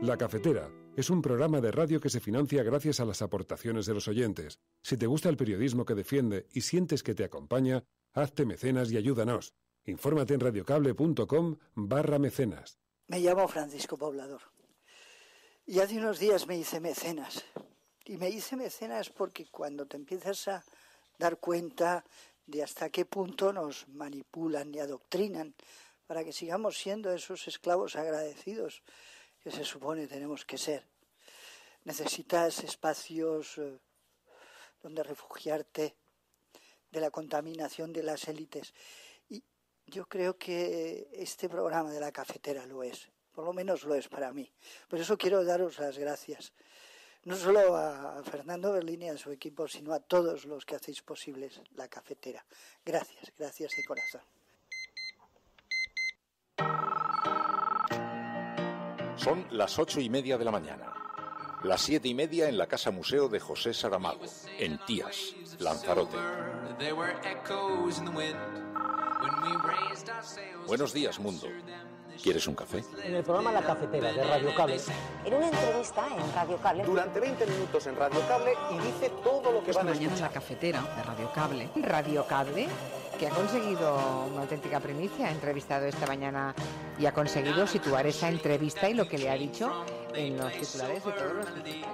La Cafetera es un programa de radio que se financia gracias a las aportaciones de los oyentes. Si te gusta el periodismo que defiende y sientes que te acompaña, hazte mecenas y ayúdanos. Infórmate en radiocable.com/mecenas. Me llamo Francisco Poblador y hace unos días me hice mecenas. Y me hice mecenas porque cuando te empiezas a dar cuenta de hasta qué punto nos manipulan y adoctrinan para que sigamos siendo esos esclavos agradecidos que se supone tenemos que ser. Necesitas espacios donde refugiarte de la contaminación de las élites. Y yo creo que este programa de La Cafetera lo es. Por lo menos lo es para mí. Por eso quiero daros las gracias. No solo a Fernando Berlín y a su equipo, sino a todos los que hacéis posibles La Cafetera. Gracias, gracias de corazón. Son las 8:30 de la mañana. Las 7:30 en la Casa Museo de José Saramago, en Tías, Lanzarote. Buenos días, mundo. ¿Quieres un café? En el programa La Cafetera de Radio Cable. En una entrevista en Radio Cable. Durante 20 minutos en Radio Cable y dice todo lo que van a escuchar. Mañana en La Cafetera de Radio Cable. Radio Cable, que ha conseguido una auténtica primicia. Ha entrevistado esta mañana y ha conseguido situar esa entrevista y lo que le ha dicho en los titulares de todos los principales.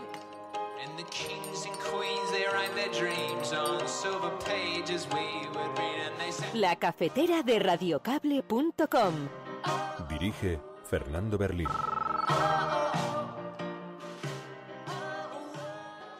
La Cafetera de radiocable.com. Dirige Fernando Berlín.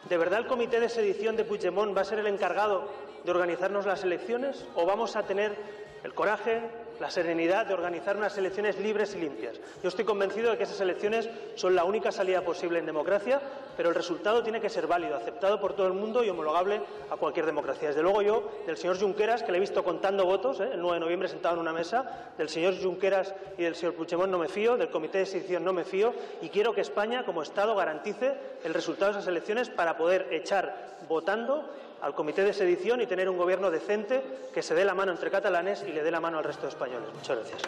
¿De verdad el comité de sedición de Puigdemont va a ser el encargado de organizarnos las elecciones o vamos a tener el coraje, la serenidad de organizar unas elecciones libres y limpias? Yo estoy convencido de que esas elecciones son la única salida posible en democracia, pero el resultado tiene que ser válido, aceptado por todo el mundo y homologable a cualquier democracia. Desde luego yo, del señor Junqueras, que le he visto contando votos, el 9 de noviembre sentado en una mesa, del señor Junqueras y del señor Puigdemont no me fío, del comité de sedición no me fío, y quiero que España, como Estado, garantice el resultado de esas elecciones para poder echar votando al comité de sedición y tener un gobierno decente que se dé la mano entre catalanes y le dé la mano al resto de españoles. Muchas gracias.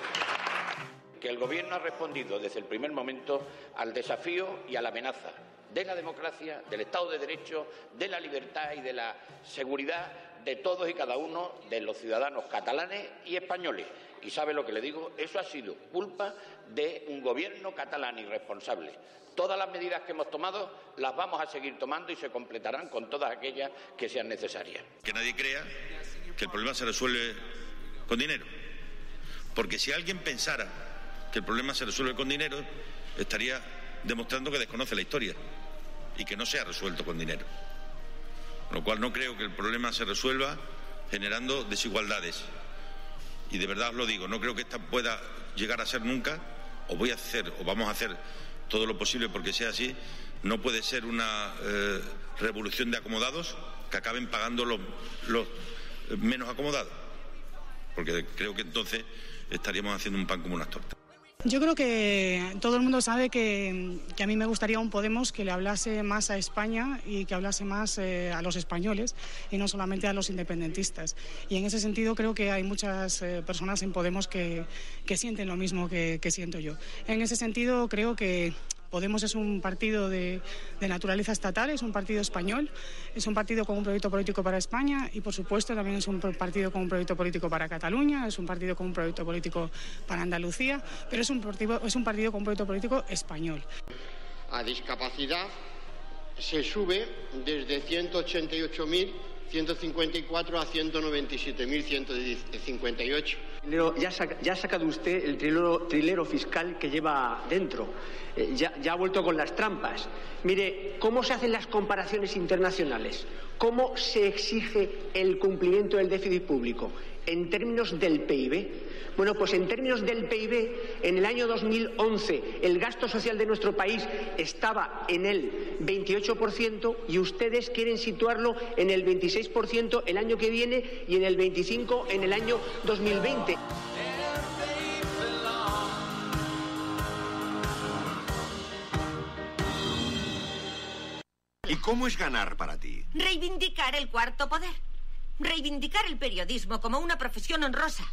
Que el gobierno ha respondido desde el primer momento al desafío y a la amenaza de la democracia, del Estado de Derecho, de la libertad y de la seguridad de todos y cada uno de los ciudadanos catalanes y españoles. Y sabe lo que le digo, eso ha sido culpa de un gobierno catalán irresponsable. Todas las medidas que hemos tomado las vamos a seguir tomando y se completarán con todas aquellas que sean necesarias. Que nadie crea que el problema se resuelve con dinero. Porque si alguien pensara que el problema se resuelve con dinero, estaría demostrando que desconoce la historia y que no se ha resuelto con dinero. Con lo cual no creo que el problema se resuelva generando desigualdades. Y de verdad os lo digo, no creo que esta pueda llegar a ser nunca, o vamos a hacer todo lo posible porque sea así. No puede ser una revolución de acomodados que acaben pagando los menos acomodados, porque creo que entonces estaríamos haciendo un pan como unas tortas. Yo creo que todo el mundo sabe que a mí me gustaría un Podemos que le hablase más a España y que hablase más a los españoles y no solamente a los independentistas. Y en ese sentido creo que hay muchas personas en Podemos que sienten lo mismo que siento yo. En ese sentido creo que Podemos es un partido de naturaleza estatal, es un partido español, es un partido con un proyecto político para España y, por supuesto, también es un partido con un proyecto político para Cataluña, es un partido con un proyecto político para Andalucía, pero es un partido con un proyecto político español. A discapacidad se sube desde 188.154 a 197.158. Ya ha sacado usted el trilero fiscal que lleva dentro. Ya ha vuelto con las trampas. Mire, ¿cómo se hacen las comparaciones internacionales? ¿Cómo se exige el cumplimiento del déficit público? ¿En términos del PIB? Bueno, pues en términos del PIB, en el año 2011 el gasto social de nuestro país estaba en el 28% y ustedes quieren situarlo en el 26% el año que viene y en el 25% en el año 2020. ¿Y cómo es ganar para ti? Reivindicar el cuarto poder. Reivindicar el periodismo como una profesión honrosa.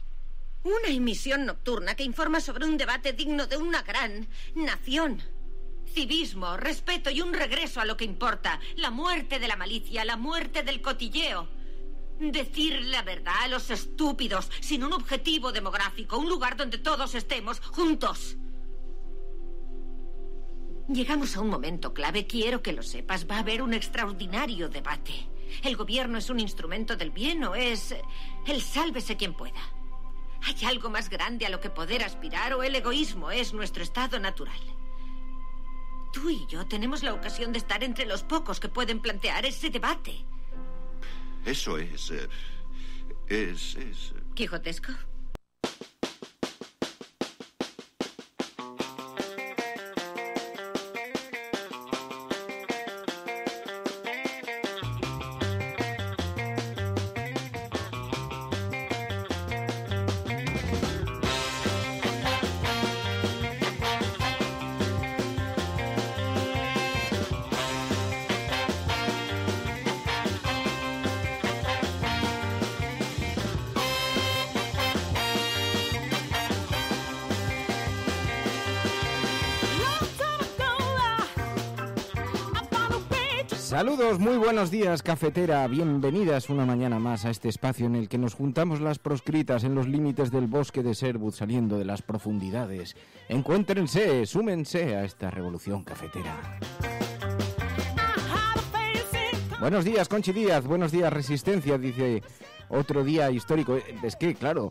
Una emisión nocturna que informa sobre un debate digno de una gran nación. Civismo, respeto y un regreso a lo que importa. La muerte de la malicia, la muerte del cotilleo. Decir la verdad a los estúpidos, sin un objetivo demográfico, un lugar donde todos estemos juntos. Llegamos a un momento clave, quiero que lo sepas. Va a haber un extraordinario debate. ¿El gobierno es un instrumento del bien o es el sálvese quien pueda? ¿Hay algo más grande a lo que poder aspirar o el egoísmo es nuestro estado natural? Tú y yo tenemos la ocasión de estar entre los pocos que pueden plantear ese debate. Eso es ¿Quijotesco? Saludos, muy buenos días, cafetera. Bienvenidas una mañana más a este espacio en el que nos juntamos las proscritas en los límites del bosque de Sherwood, saliendo de las profundidades. Encuéntrense, súmense a esta revolución cafetera. Buenos días, Conchi Díaz. Buenos días, Resistencia. Dice, otro día histórico. Es que, claro,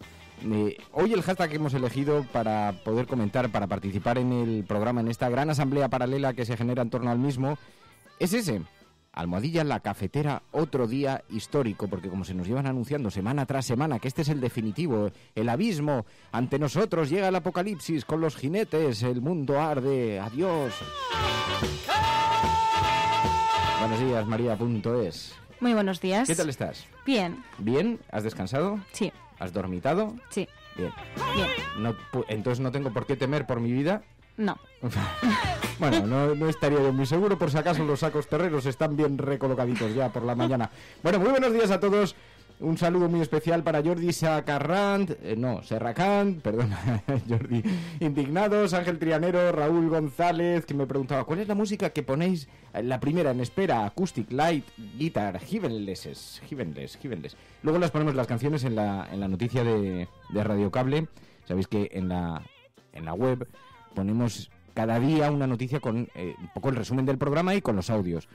hoy el hashtag que hemos elegido para poder comentar, para participar en el programa, en esta gran asamblea paralela que se genera en torno al mismo, es ese. Almohadilla la cafetera, otro día histórico, porque como se nos llevan anunciando semana tras semana que este es el definitivo, el abismo, ante nosotros llega el apocalipsis con los jinetes, el mundo arde, adiós. Buenos días, María.es. Muy buenos días. ¿Qué tal estás? Bien. ¿Bien? ¿Has descansado? Sí. ¿Has dormitado? Sí. Bien. Bien. No, entonces no tengo por qué temer por mi vida. No. Bueno, no estaría yo muy seguro, por si acaso los sacos terreros están bien recolocaditos ya por la mañana. Bueno, muy buenos días a todos. Un saludo muy especial para Jordi Serracant, Jordi Indignados, Ángel Trianero, Raúl González, que me preguntaba, ¿cuál es la música que ponéis? La primera en espera, Acoustic Light Guitar, Heavenless. Luego las ponemos las canciones en la noticia de Radio Cable. Sabéis que en la web ponemos cada día una noticia con un poco el resumen del programa y con los audios.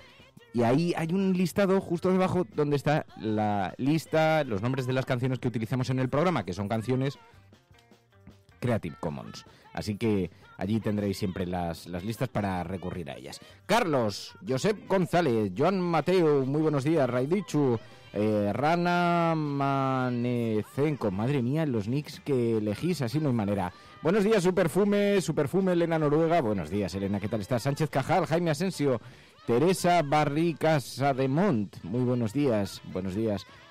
Y ahí hay un listado justo debajo donde está la lista, los nombres de las canciones que utilizamos en el programa, que son canciones Creative Commons. Así que allí tendréis siempre las listas para recurrir a ellas. Carlos, Josep González, Joan Mateo, muy buenos días, Raidichu, Rana Manecenco, madre mía, los nicks que elegís, así no hay manera. Buenos días, Superfume, Elena Noruega, buenos días, Elena, ¿qué tal estás? Sánchez Cajal, Jaime Asensio, Teresa Barricasademont, muy buenos días,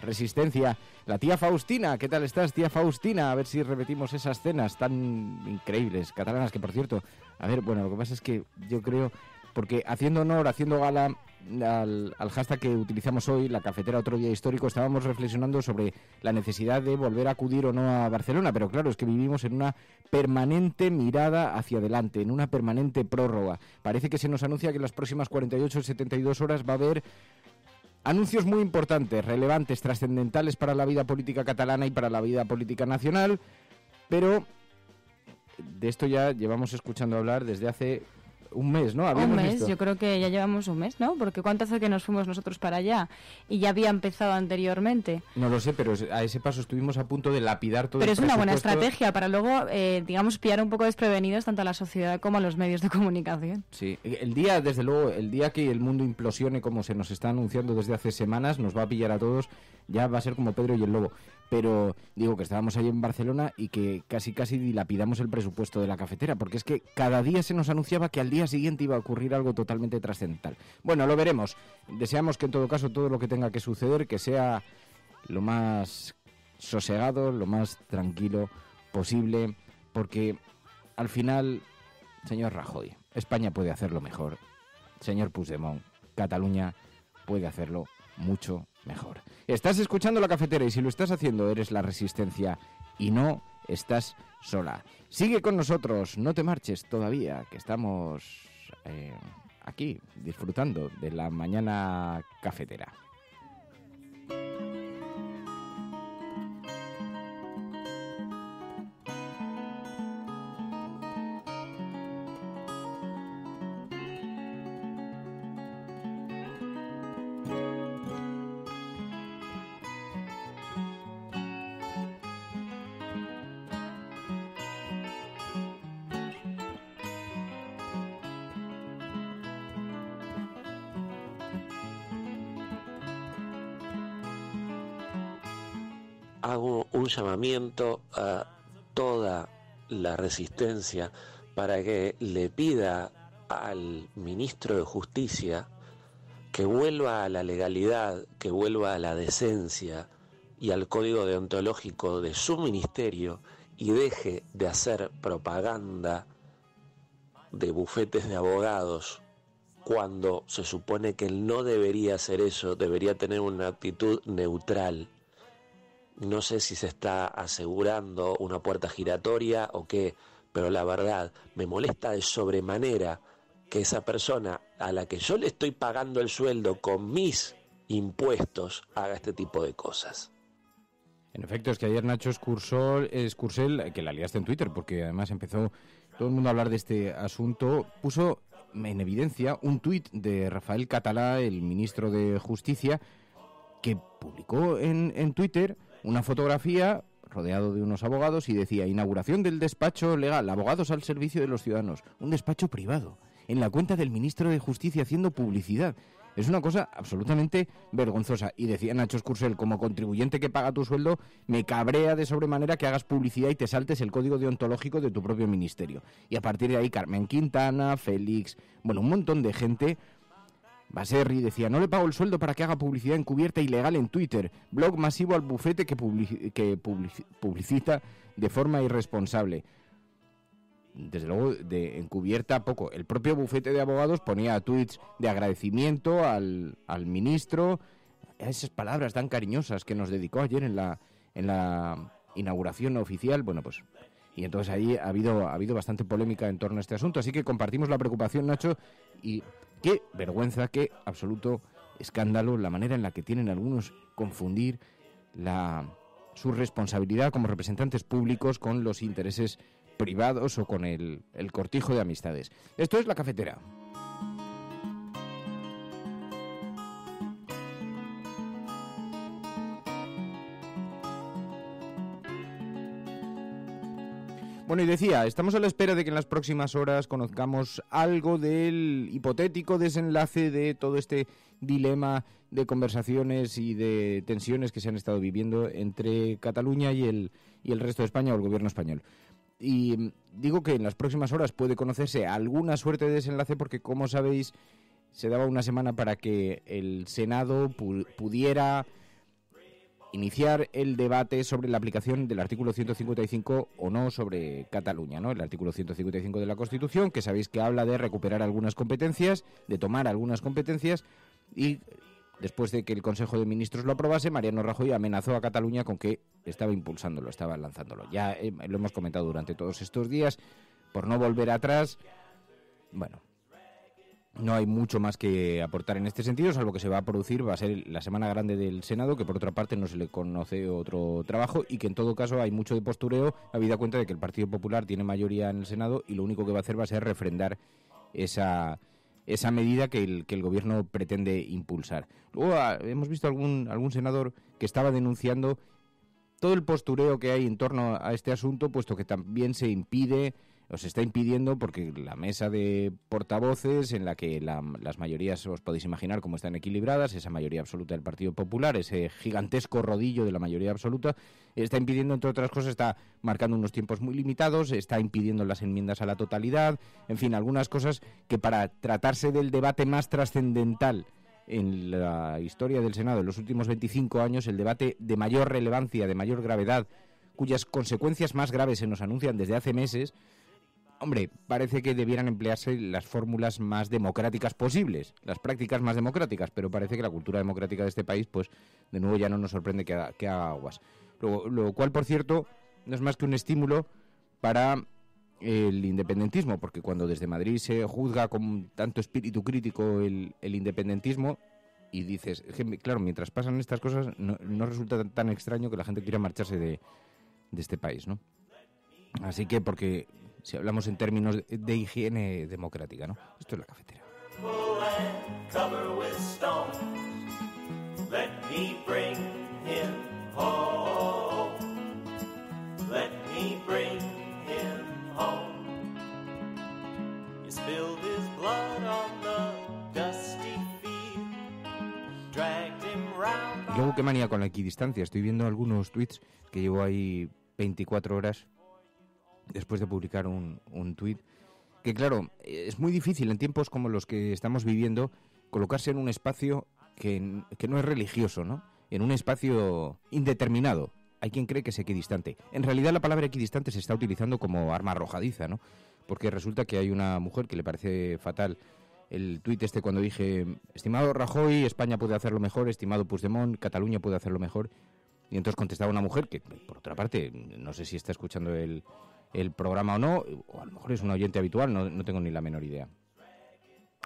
Resistencia, la tía Faustina, ¿qué tal estás, tía Faustina? A ver si repetimos esas cenas tan increíbles, catalanas, que por cierto, a ver, bueno, lo que pasa es que yo creo, porque haciendo honor, haciendo gala al hashtag que utilizamos hoy, la cafetera otro día histórico, estábamos reflexionando sobre la necesidad de volver a acudir o no a Barcelona, pero claro, es que vivimos en una permanente mirada hacia adelante, en una permanente prórroga. Parece que se nos anuncia que en las próximas 48 o 72 horas va a haber anuncios muy importantes, relevantes, trascendentales para la vida política catalana y para la vida política nacional, pero de esto ya llevamos escuchando hablar desde hace un mes, ¿no? Un mes, yo creo que ya llevamos un mes, ¿no? Porque ¿cuánto hace que nos fuimos nosotros para allá? Y ya había empezado anteriormente. No lo sé, pero a ese paso estuvimos a punto de lapidar todo el presupuesto. Pero es una buena estrategia para luego, digamos, pillar un poco desprevenidos tanto a la sociedad como a los medios de comunicación. Sí, desde luego, el día que el mundo implosione como se nos está anunciando desde hace semanas, nos va a pillar a todos, ya va a ser como Pedro y el Lobo. Pero digo que estábamos ahí en Barcelona y que casi dilapidamos el presupuesto de la cafetera, porque es que cada día se nos anunciaba que al día siguiente iba a ocurrir algo totalmente trascendental. Bueno, lo veremos. Deseamos que en todo caso todo lo que tenga que suceder, que sea lo más sosegado, lo más tranquilo posible, porque al final, señor Rajoy, España puede hacerlo mejor. Señor Puigdemont, Cataluña puede hacerlo mucho mejor. Estás escuchando La Cafetera y si lo estás haciendo eres la Resistencia y no estás sola. Sigue con nosotros, no te marches todavía, que estamos aquí, disfrutando de la mañana cafetera. Hago un llamamiento a toda la resistencia para que le pida al ministro de Justicia que vuelva a la legalidad, que vuelva a la decencia y al código deontológico de su ministerio y deje de hacer propaganda de bufetes de abogados cuando se supone que él no debería hacer eso, debería tener una actitud neutral. No sé si se está asegurando una puerta giratoria o qué, pero la verdad me molesta de sobremanera que esa persona a la que yo le estoy pagando el sueldo con mis impuestos haga este tipo de cosas. En efecto, es que ayer Nacho Escursel, que la liaste en Twitter, porque además empezó todo el mundo a hablar de este asunto, puso en evidencia un tuit de Rafael Català, el ministro de Justicia, que publicó en Twitter una fotografía rodeado de unos abogados y decía: inauguración del despacho legal, abogados al servicio de los ciudadanos, un despacho privado, en la cuenta del ministro de Justicia haciendo publicidad. Es una cosa absolutamente vergonzosa. Y decía Nacho Escursel, como contribuyente que paga tu sueldo, me cabrea de sobremanera que hagas publicidad y te saltes el código deontológico de tu propio ministerio. Y a partir de ahí Carmen Quintana, Félix, bueno, un montón de gente. Baserri decía: no le pago el sueldo para que haga publicidad encubierta ilegal en Twitter, blog masivo al bufete que publicita de forma irresponsable. Desde luego, de encubierta poco. El propio bufete de abogados ponía tweets de agradecimiento al ministro, esas palabras tan cariñosas que nos dedicó ayer en la inauguración oficial. Bueno, pues, y entonces ahí ha habido bastante polémica en torno a este asunto, así que compartimos la preocupación, Nacho, y qué vergüenza, qué absoluto escándalo la manera en la que tienen algunos confundir su responsabilidad como representantes públicos con los intereses privados o con el cortijo de amistades. Esto es La Cafetera. Bueno, y decía, estamos a la espera de que en las próximas horas conozcamos algo del hipotético desenlace de todo este dilema de conversaciones y de tensiones que se han estado viviendo entre Cataluña y el resto de España o el gobierno español. Y digo que en las próximas horas puede conocerse alguna suerte de desenlace porque, como sabéis, se daba una semana para que el Senado pudiera iniciar el debate sobre la aplicación del artículo 155 o no sobre Cataluña, ¿no? El artículo 155 de la Constitución, que sabéis que habla de recuperar algunas competencias, de tomar algunas competencias, y después de que el Consejo de Ministros lo aprobase, Mariano Rajoy amenazó a Cataluña con que estaba impulsándolo, estaba lanzándolo. Ya lo hemos comentado durante todos estos días, por no volver atrás. Bueno, no hay mucho más que aportar en este sentido, salvo que se va a producir, va a ser la semana grande del Senado, que por otra parte no se le conoce otro trabajo, y que en todo caso hay mucho de postureo, habida cuenta de que el Partido Popular tiene mayoría en el Senado y lo único que va a hacer va a ser refrendar esa medida que el gobierno pretende impulsar. Luego hemos visto algún senador que estaba denunciando todo el postureo que hay en torno a este asunto, puesto que también se está impidiendo, porque la mesa de portavoces, en la que las mayorías, os podéis imaginar cómo están equilibradas, esa mayoría absoluta del Partido Popular, ese gigantesco rodillo de la mayoría absoluta, está impidiendo, entre otras cosas, está marcando unos tiempos muy limitados, está impidiendo las enmiendas a la totalidad, en fin, algunas cosas que, para tratarse del debate más trascendental en la historia del Senado en los últimos 25 años, el debate de mayor relevancia, de mayor gravedad, cuyas consecuencias más graves se nos anuncian desde hace meses, hombre, parece que debieran emplearse las fórmulas más democráticas posibles, las prácticas más democráticas, pero parece que la cultura democrática de este país, pues, de nuevo ya no nos sorprende que haga aguas. Lo cual, por cierto, no es más que un estímulo para el independentismo, porque cuando desde Madrid se juzga con tanto espíritu crítico el independentismo, y dices, claro, mientras pasan estas cosas no resulta tan extraño que la gente quiera marcharse de este país, ¿no? Así que, porque si hablamos en términos de higiene democrática, ¿no? Esto es La Cafetera. Y luego, qué manía con la equidistancia. Estoy viendo algunos tweets que llevo ahí 24 horas después de publicar un tuit. Que claro, es muy difícil en tiempos como los que estamos viviendo colocarse en un espacio que no es religioso, ¿no? En un espacio indeterminado. Hay quien cree que es equidistante. En realidad la palabra equidistante se está utilizando como arma arrojadiza, ¿no? Porque resulta que hay una mujer que le parece fatal el tuit cuando dije, estimado Rajoy, España puede hacerlo mejor, estimado Puigdemont, Cataluña puede hacerlo mejor. Y entonces contestaba una mujer que, por otra parte, no sé si está escuchando el programa o no, o a lo mejor es un oyente habitual, no tengo ni la menor idea.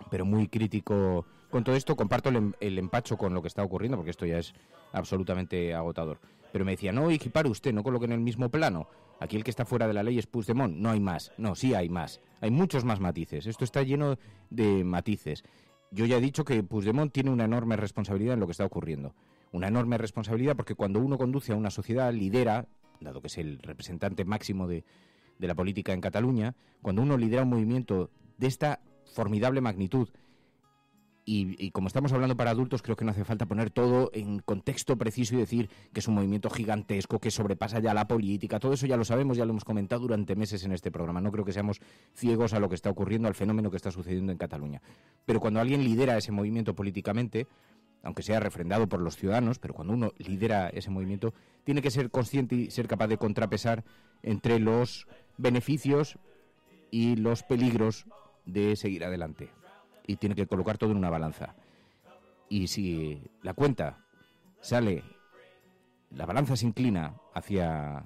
Pero muy crítico con todo esto. Comparto el empacho con lo que está ocurriendo, porque esto ya es absolutamente agotador. Pero me decía, no equipare usted, no coloque en el mismo plano. Aquí el que está fuera de la ley es Puigdemont. No hay más. No, sí hay más. Hay muchos más matices. Esto está lleno de matices. Yo ya he dicho que Puigdemont tiene una enorme responsabilidad en lo que está ocurriendo. Una enorme responsabilidad porque cuando uno conduce a una sociedad, lidera, dado que es el representante máximo de la política en Cataluña, cuando uno lidera un movimiento de esta formidable magnitud, y como estamos hablando para adultos, creo que no hace falta poner todo en contexto preciso y decir que es un movimiento gigantesco, que sobrepasa ya la política. Todo eso ya lo sabemos, ya lo hemos comentado durante meses en este programa. No creo que seamos ciegos a lo que está ocurriendo, al fenómeno que está sucediendo en Cataluña. Pero cuando alguien lidera ese movimiento políticamente, aunque sea refrendado por los ciudadanos, pero cuando uno lidera ese movimiento, tiene que ser consciente y ser capaz de contrapesar entre los beneficios y los peligros de seguir adelante. Y tiene que colocar todo en una balanza. Y si la balanza se inclina hacia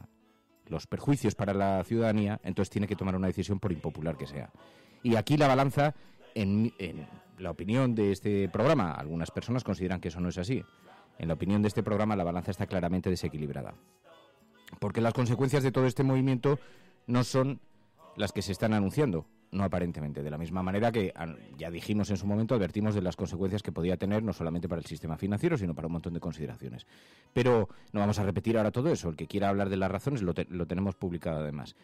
los perjuicios para la ciudadanía, entonces tiene que tomar una decisión por impopular que sea. Y aquí la balanza, en la opinión de este programa, algunas personas consideran que eso no es así. En la opinión de este programa, la balanza está claramente desequilibrada. Porque las consecuencias de todo este movimiento no son las que se están anunciando. No aparentemente, de la misma manera que ya dijimos en su momento, advertimos de las consecuencias que podía tener no solamente para el sistema financiero, sino para un montón de consideraciones. Pero no vamos a repetir ahora todo eso. El que quiera hablar de las razones lo tenemos publicado además.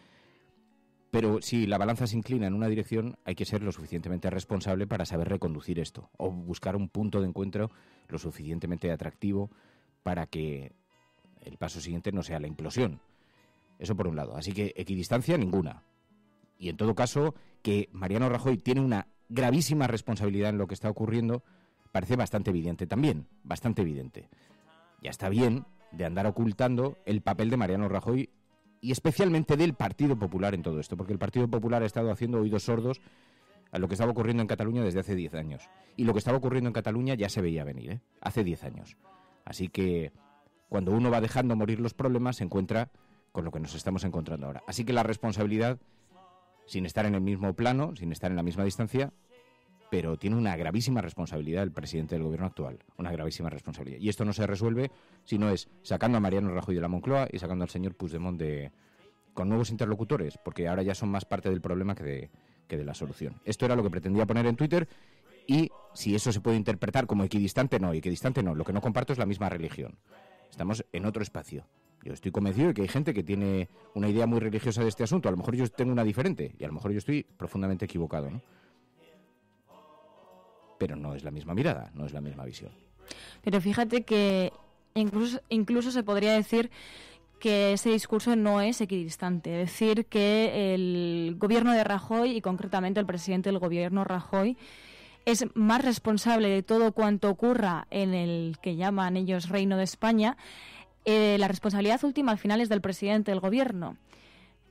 Pero si la balanza se inclina en una dirección, hay que ser lo suficientemente responsable para saber reconducir esto, o buscar un punto de encuentro lo suficientemente atractivo para que el paso siguiente no sea la implosión. Eso por un lado. Así que equidistancia ninguna. Y en todo caso, que Mariano Rajoy tiene una gravísima responsabilidad en lo que está ocurriendo, parece bastante evidente también, bastante evidente. Ya está bien de andar ocultando el papel de Mariano Rajoy y especialmente del Partido Popular en todo esto, porque el Partido Popular ha estado haciendo oídos sordos a lo que estaba ocurriendo en Cataluña desde hace 10 años. Y lo que estaba ocurriendo en Cataluña ya se veía venir, hace 10 años. Así que cuando uno va dejando morir los problemas, se encuentra con lo que nos estamos encontrando ahora. Así que la responsabilidad, sin estar en el mismo plano, sin estar en la misma distancia, pero tiene una gravísima responsabilidad el presidente del gobierno actual, una gravísima responsabilidad. Y esto no se resuelve si no es sacando a Mariano Rajoy de la Moncloa y sacando al señor Puigdemont con nuevos interlocutores, porque ahora ya son más parte del problema que de la solución. Esto era lo que pretendía poner en Twitter, y si eso se puede interpretar como equidistante, no. Lo que no comparto es la misma religión. Estamos en otro espacio. Yo estoy convencido de que hay gente que tiene una idea muy religiosa de este asunto. A lo mejor yo tengo una diferente y a lo mejor yo estoy profundamente equivocado, ¿no? Pero no es la misma mirada, no es la misma visión. Pero fíjate que incluso se podría decir que ese discurso no es equidistante. Es decir, que el gobierno de Rajoy, y concretamente el presidente del gobierno Rajoy, es más responsable de todo cuanto ocurra en el que llaman ellos Reino de España. La responsabilidad última al final es del presidente del gobierno.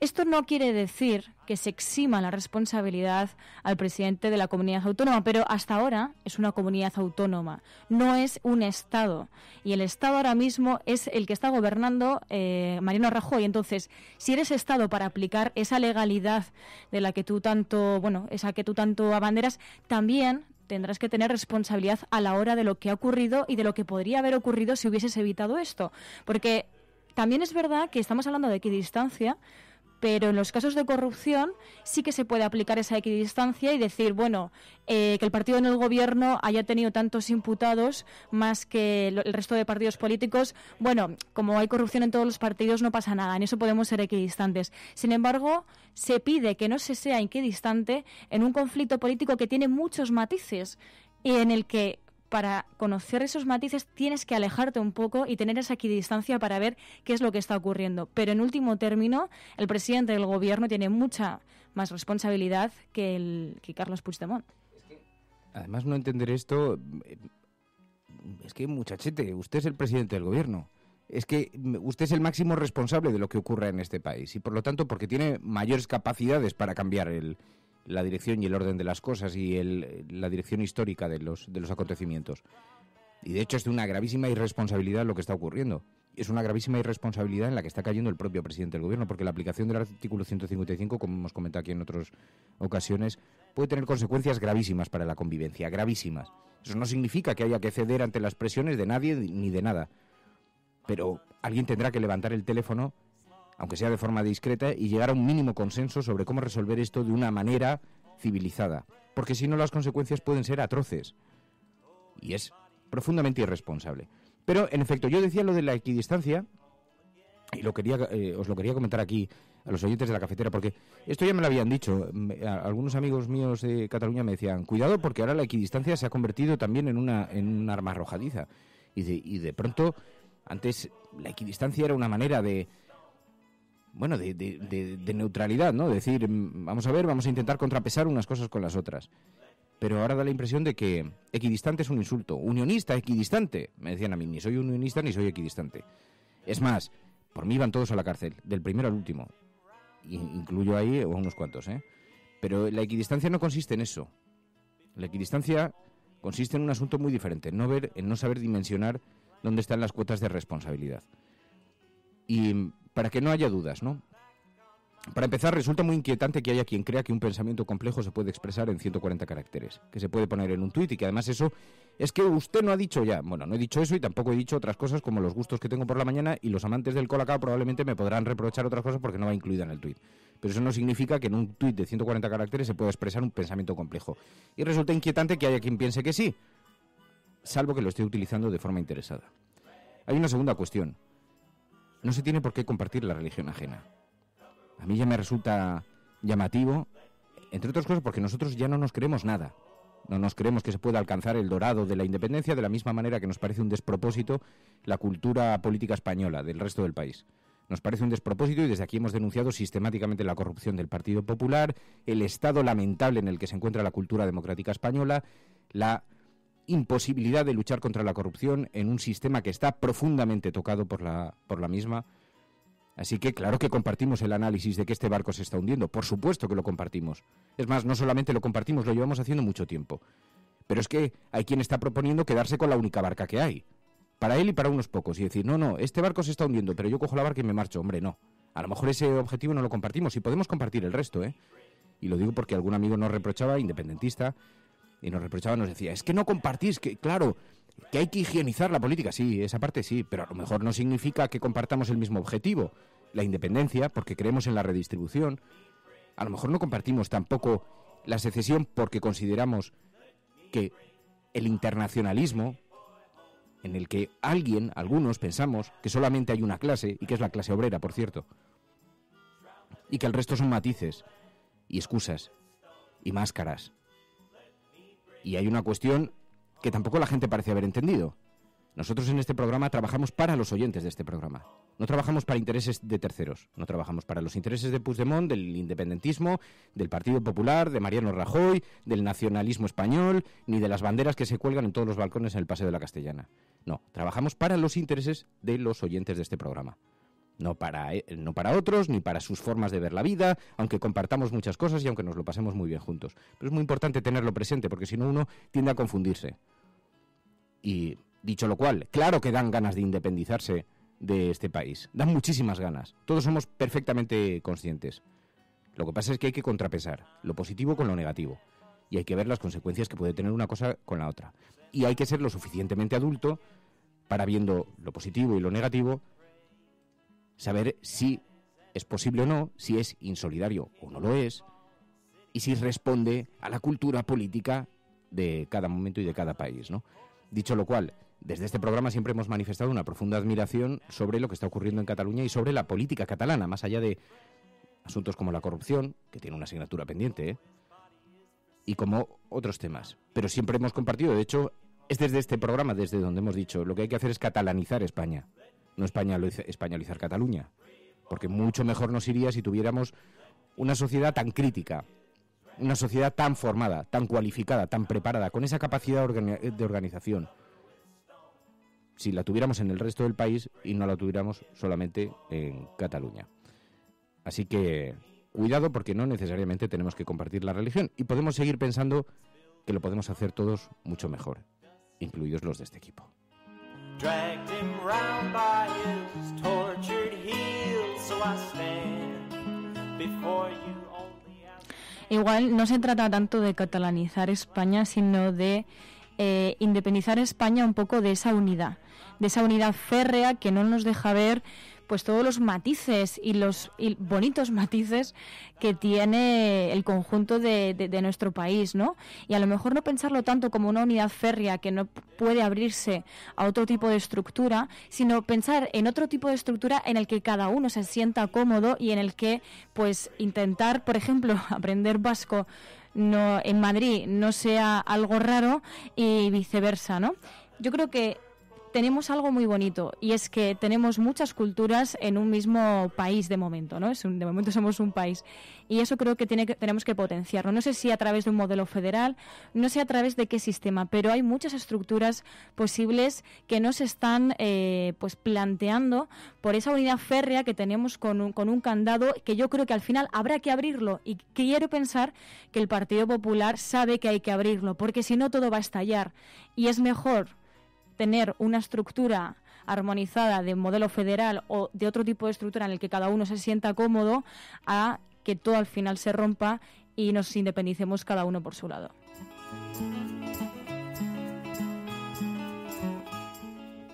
Esto no quiere decir que se exima la responsabilidad al presidente de la comunidad autónoma, pero hasta ahora es una comunidad autónoma, no es un Estado. Y el Estado ahora mismo es el que está gobernando Mariano Rajoy. Entonces, si eres Estado para aplicar esa legalidad de la que tú tanto, esa que tú tanto abanderas, también tendrás que tener responsabilidad a la hora de lo que ha ocurrido y de lo que podría haber ocurrido si hubieses evitado esto. Porque también es verdad que estamos hablando de equidistancia, pero en los casos de corrupción sí que se puede aplicar esa equidistancia y decir, que el partido en el gobierno haya tenido tantos imputados más que el resto de partidos políticos. Como hay corrupción en todos los partidos, no pasa nada, en eso podemos ser equidistantes. Sin embargo, se pide que no se sea equidistante en un conflicto político que tiene muchos matices y en el que, para conocer esos matices, tienes que alejarte un poco y tener esa equidistancia para ver qué es lo que está ocurriendo. Pero en último término, el presidente del gobierno tiene mucha más responsabilidad que Carles Puigdemont. Además, no entender esto, es que, muchachete, usted es el presidente del gobierno. Es que usted es el máximo responsable de lo que ocurra en este país y, por lo tanto, porque tiene mayores capacidades para cambiar la dirección y el orden de las cosas y la dirección histórica de los acontecimientos. Y de hecho es de una gravísima irresponsabilidad lo que está ocurriendo. Es una gravísima irresponsabilidad en la que está cayendo el propio presidente del gobierno, porque la aplicación del artículo 155, como hemos comentado aquí en otras ocasiones, puede tener consecuencias gravísimas para la convivencia, gravísimas. Eso no significa que haya que ceder ante las presiones de nadie ni de nada. Pero alguien tendrá que levantar el teléfono, aunque sea de forma discreta, y llegar a un mínimo consenso sobre cómo resolver esto de una manera civilizada, porque si no las consecuencias pueden ser atroces, y es profundamente irresponsable. Pero, en efecto, yo decía lo de la equidistancia, y os lo quería comentar aquí a los oyentes de la cafetera, porque esto ya me lo habían dicho. Algunos amigos míos de Cataluña me decían, cuidado, porque ahora la equidistancia se ha convertido también en un arma arrojadiza. Y de pronto, antes la equidistancia era una manera de neutralidad, ¿no? Decir, vamos a intentar contrapesar unas cosas con las otras. Pero ahora da la impresión de que equidistante es un insulto. Unionista, equidistante. Me decían a mí, ni soy unionista ni soy equidistante. Es más, por mí van todos a la cárcel, del primero al último. Incluyo ahí unos cuantos, ¿eh? Pero la equidistancia no consiste en eso. La equidistancia consiste en un asunto muy diferente, en no saber dimensionar dónde están las cuotas de responsabilidad. Y para que no haya dudas, ¿no? Para empezar, resulta muy inquietante que haya quien crea que un pensamiento complejo se puede expresar en 140 caracteres, que se puede poner en un tuit y que además eso es que usted no ha dicho ya. Bueno, no he dicho eso y tampoco he dicho otras cosas como los gustos que tengo por la mañana, y los amantes del colacao probablemente me podrán reprochar otras cosas porque no va incluida en el tuit. Pero eso no significa que en un tuit de 140 caracteres se pueda expresar un pensamiento complejo. Y resulta inquietante que haya quien piense que sí, salvo que lo esté utilizando de forma interesada. Hay una segunda cuestión. No se tiene por qué compartir la religión ajena. A mí ya me resulta llamativo, entre otras cosas porque nosotros ya no nos creemos nada. No nos creemos que se pueda alcanzar el dorado de la independencia, de la misma manera que nos parece un despropósito la cultura política española del resto del país. Nos parece un despropósito y desde aquí hemos denunciado sistemáticamente la corrupción del Partido Popular, el estado lamentable en el que se encuentra la cultura democrática española, la imposibilidad de luchar contra la corrupción en un sistema que está profundamente tocado por la misma. Así que claro que compartimos el análisis de que este barco se está hundiendo. Por supuesto que lo compartimos. Es más, no solamente lo compartimos, lo llevamos haciendo mucho tiempo. Pero es que hay quien está proponiendo quedarse con la única barca que hay. Para él y para unos pocos. Y decir, no, este barco se está hundiendo, pero yo cojo la barca y me marcho. Hombre, no. A lo mejor ese objetivo no lo compartimos y podemos compartir el resto, ¿eh? Y lo digo porque algún amigo nos reprochaba, independentista, y nos decía, es que no compartís, que claro, que hay que higienizar la política. Sí, esa parte sí, pero a lo mejor no significa que compartamos el mismo objetivo, la independencia, porque creemos en la redistribución. A lo mejor no compartimos tampoco la secesión porque consideramos que el internacionalismo, en el que algunos pensamos que solamente hay una clase, y que es la clase obrera, por cierto, y que el resto son matices y excusas y máscaras. Y hay una cuestión que tampoco la gente parece haber entendido. Nosotros en este programa trabajamos para los oyentes de este programa. No trabajamos para intereses de terceros. No trabajamos para los intereses de Puigdemont, del independentismo, del Partido Popular, de Mariano Rajoy, del nacionalismo español, ni de las banderas que se cuelgan en todos los balcones en el Paseo de la Castellana. No, trabajamos para los intereses de los oyentes de este programa. No para otros, ni para sus formas de ver la vida, aunque compartamos muchas cosas y aunque nos lo pasemos muy bien juntos. Pero es muy importante tenerlo presente, porque si no uno tiende a confundirse. Y dicho lo cual, claro que dan ganas de independizarse de este país. Dan muchísimas ganas. Todos somos perfectamente conscientes. Lo que pasa es que hay que contrapesar lo positivo con lo negativo. Y hay que ver las consecuencias que puede tener una cosa con la otra. Y hay que ser lo suficientemente adulto para, viendo lo positivo y lo negativo, saber si es posible o no, si es insolidario o no lo es, y si responde a la cultura política de cada momento y de cada país, ¿no? Dicho lo cual, desde este programa siempre hemos manifestado una profunda admiración sobre lo que está ocurriendo en Cataluña y sobre la política catalana, más allá de asuntos como la corrupción, que tiene una asignatura pendiente, y como otros temas. Pero siempre hemos compartido, de hecho, es desde este programa desde donde hemos dicho, lo que hay que hacer es catalanizar España, no españolizar Cataluña, porque mucho mejor nos iría si tuviéramos una sociedad tan crítica, una sociedad tan formada, tan cualificada, tan preparada, con esa capacidad de organización, si la tuviéramos en el resto del país y no la tuviéramos solamente en Cataluña. Así que cuidado, porque no necesariamente tenemos que compartir la religión y podemos seguir pensando que lo podemos hacer todos mucho mejor, incluidos los de este equipo. Dragged him round by his tortured heels, so I stand before you only. Igual no se trata tanto de catalanizar España, sino de independizar España un poco de esa unidad férrea que no nos deja ver pues todos los matices y los bonitos matices que tiene el conjunto de nuestro país, ¿no? Y a lo mejor no pensarlo tanto como una unidad férrea que no puede abrirse a otro tipo de estructura, sino pensar en otro tipo de estructura en el que cada uno se sienta cómodo y en el que, pues, intentar, por ejemplo, aprender vasco en Madrid no sea algo raro y viceversa, ¿no? Yo creo que tenemos algo muy bonito y es que tenemos muchas culturas en un mismo país de momento, ¿no? De momento somos un país y eso creo que tenemos que potenciarlo. No sé si a través de un modelo federal, no sé a través de qué sistema, pero hay muchas estructuras posibles que nos están pues planteando por esa unidad férrea que tenemos con un candado que yo creo que al final habrá que abrirlo y quiero pensar que el Partido Popular sabe que hay que abrirlo porque si no todo va a estallar y es mejor tener una estructura armonizada de modelo federal o de otro tipo de estructura en el que cada uno se sienta cómodo a que todo al final se rompa y nos independicemos cada uno por su lado.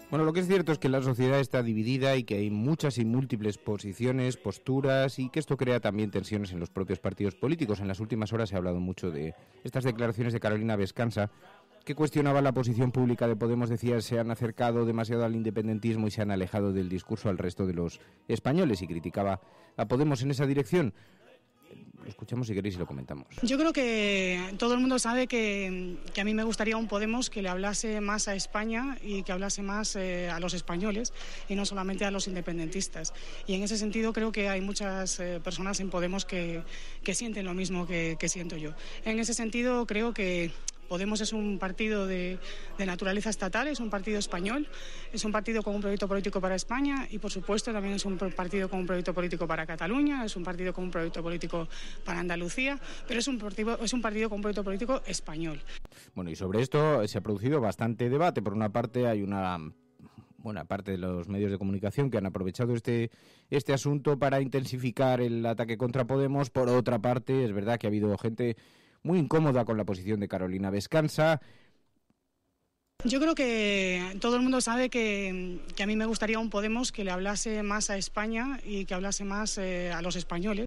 Bueno, lo que es cierto es que la sociedad está dividida y que hay muchas y múltiples posiciones, posturas y que esto crea también tensiones en los propios partidos políticos. En las últimas horas se ha hablado mucho de estas declaraciones de Carolina Vescansa, que cuestionaba la posición pública de Podemos, decía, se han acercado demasiado al independentismo y se han alejado del discurso al resto de los españoles y criticaba a Podemos en esa dirección. Lo escuchamos si queréis y lo comentamos. Yo creo que todo el mundo sabe que a mí me gustaría un Podemos que le hablase más a España y que hablase más a los españoles y no solamente a los independentistas. Y en ese sentido creo que hay muchas personas en Podemos que sienten lo mismo que siento yo. En ese sentido creo que Podemos es un partido de naturaleza estatal, es un partido español, es un partido con un proyecto político para España y, por supuesto, también es un partido con un proyecto político para Cataluña, es un partido con un proyecto político para Andalucía, pero es un partido con un proyecto político español. Bueno, y sobre esto se ha producido bastante debate. Por una parte, hay una buena parte de los medios de comunicación que han aprovechado este asunto para intensificar el ataque contra Podemos. Por otra parte, es verdad que ha habido gente muy incómoda con la posición de Carolina Vescansa. Yo creo que todo el mundo sabe que a mí me gustaría un Podemos que le hablase más a España y que hablase más a los españoles.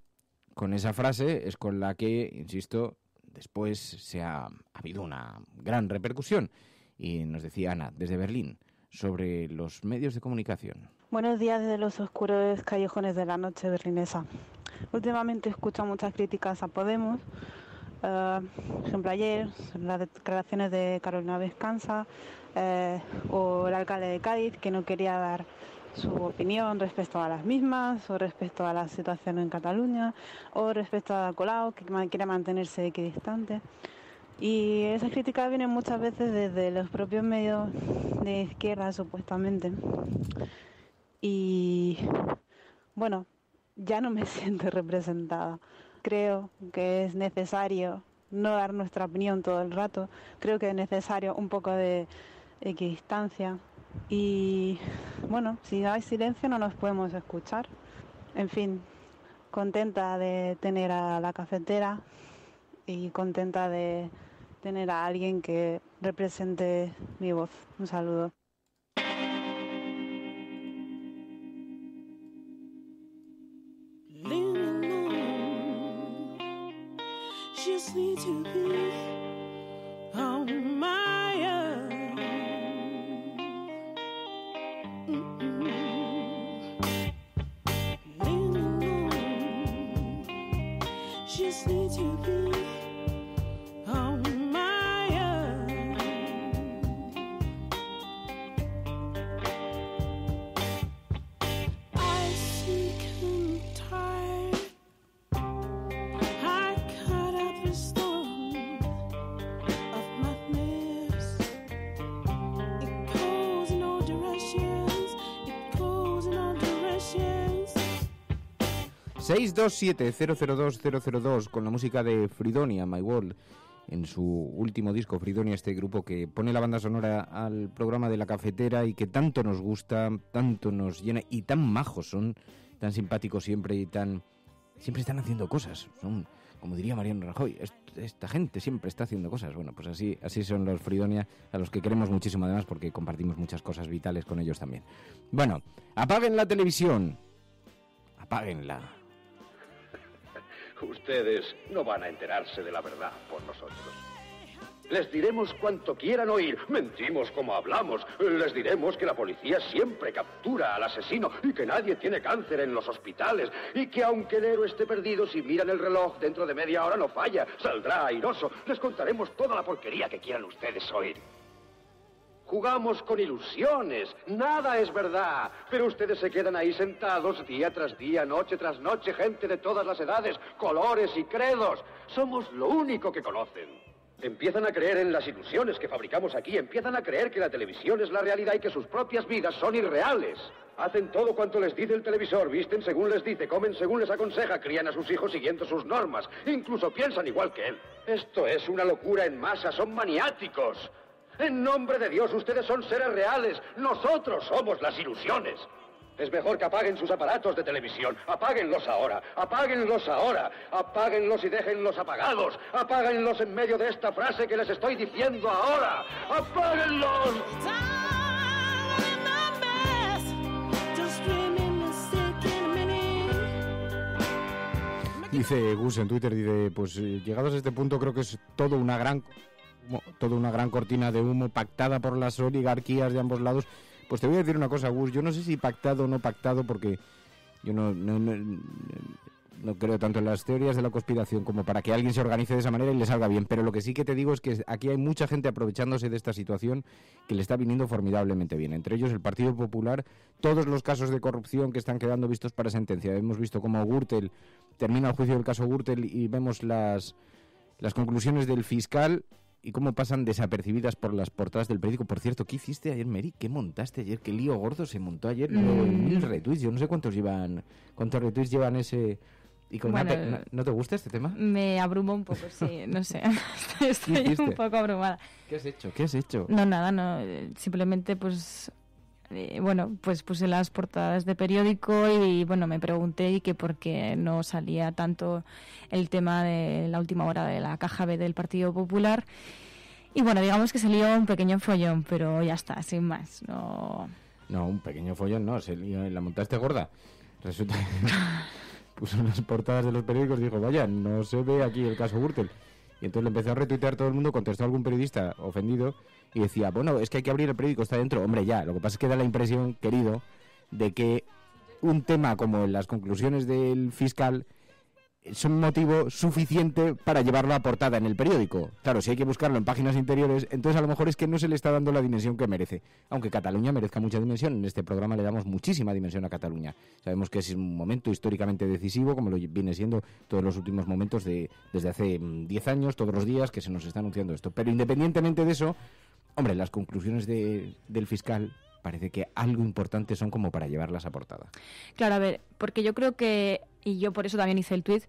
Con esa frase es con la que, insisto, después ha habido una gran repercusión. Y nos decía Ana, desde Berlín, sobre los medios de comunicación. Buenos días desde los oscuros callejones de la noche berlinesa. Últimamente escucho muchas críticas a Podemos. Por ejemplo, ayer las declaraciones de Carolina Vescansa o el alcalde de Cádiz, que no quería dar su opinión respecto a las mismas o respecto a la situación en Cataluña o respecto a Colau, que quiere mantenerse equidistante. Y esas críticas vienen muchas veces desde los propios medios de izquierda, supuestamente. Y bueno, ya no me siento representada. Creo que es necesario no dar nuestra opinión todo el rato. Creo que es necesario un poco de equidistancia. Y bueno, si hay silencio no nos podemos escuchar. En fin, contenta de tener a la cafetera y contenta de tener a alguien que represente mi voz. Un saludo. Just need to be on my own. Just need to be on my own. I sick and tired. I cut out the storm of madness. It goes in all directions. It goes in all directions. 627-002-002 con la música de Fridonia, My World, en su último disco. Fridonia, este grupo que pone la banda sonora al programa de La Cafetera y que tanto nos gusta, tanto nos llena, y tan majos son, tan simpáticos siempre y siempre están haciendo cosas. Son, como diría Mariano Rajoy, esta gente siempre está haciendo cosas. Bueno, pues así son los Fridonia, a los que queremos muchísimo además porque compartimos muchas cosas vitales con ellos también. Bueno, apaguen la televisión. Apáguenla. Ustedes no van a enterarse de la verdad por nosotros. Les diremos cuanto quieran oír. Mentimos como hablamos. Les diremos que la policía siempre captura al asesino y que nadie tiene cáncer en los hospitales. Y que aunque el héroe esté perdido, si miran el reloj, dentro de media hora no falla. Saldrá airoso. Les contaremos toda la porquería que quieran ustedes oír. Jugamos con ilusiones, nada es verdad, pero ustedes se quedan ahí sentados día tras día, noche tras noche, gente de todas las edades, colores y credos. Somos lo único que conocen. Empiezan a creer en las ilusiones que fabricamos aquí, empiezan a creer que la televisión es la realidad y que sus propias vidas son irreales. Hacen todo cuanto les dice el televisor, visten según les dice, comen según les aconseja, crían a sus hijos siguiendo sus normas, incluso piensan igual que él. Esto es una locura en masa, son maniáticos. En nombre de Dios, ustedes son seres reales. Nosotros somos las ilusiones. Es mejor que apaguen sus aparatos de televisión. Apáguenlos ahora. Apáguenlos ahora. Apáguenlos y déjenlos apagados. Apáguenlos en medio de esta frase que les estoy diciendo ahora. ¡Apáguenlos! Dice Gus en Twitter, dice, pues llegados a este punto creo que es toda una gran cortina de humo pactada por las oligarquías de ambos lados. Pues te voy a decir una cosa, Gus, yo no sé si pactado o no pactado, porque yo no creo tanto en las teorías de la conspiración como para que alguien se organice de esa manera y le salga bien, pero lo que sí que te digo es que aquí hay mucha gente aprovechándose de esta situación que le está viniendo formidablemente bien, entre ellos el Partido Popular, todos los casos de corrupción que están quedando vistos para sentencia. Hemos visto cómo Gürtel termina el juicio del caso Gürtel y vemos las conclusiones del fiscal y cómo pasan desapercibidas por las portadas del periódico. Por cierto, ¿qué hiciste ayer, Mary? ¿Qué montaste ayer? ¿Qué lío gordo se montó ayer? 1000 retweets. Yo no sé cuántos retweets llevan ese... ¿Y con bueno, ¿no te gusta este tema? Me abrumó un poco, sí, no sé. Estoy un poco abrumada. ¿Qué has hecho? No, nada, no. Simplemente, pues... pues puse las portadas de periódico y bueno, me pregunté y que por qué no salía tanto el tema de la última hora de la caja B del Partido Popular. Y bueno, digamos que salió un pequeño follón, pero ya está, sin más. No, un pequeño follón no, la montaste gorda. Resulta que puso en las portadas de los periódicos y dijo, vaya, no se ve aquí el caso Gürtel. Y entonces le empezó a retuitear todo el mundo, contestó a algún periodista ofendido y decía, bueno, es que hay que abrir el periódico, está dentro. Hombre, ya, lo que pasa es que da la impresión, querido, de que un tema como las conclusiones del fiscal son motivo suficiente para llevarlo a portada en el periódico. Claro, si hay que buscarlo en páginas interiores, entonces a lo mejor es que no se le está dando la dimensión que merece. Aunque Cataluña merezca mucha dimensión, en este programa le damos muchísima dimensión a Cataluña. Sabemos que es un momento históricamente decisivo, como lo viene siendo todos los últimos momentos desde hace 10 años, todos los días que se nos está anunciando esto. Pero independientemente de eso, hombre, las conclusiones del fiscal parece que algo importante son como para llevarlas a portada. Claro, a ver, porque yo creo que, y yo por eso también hice el tuit,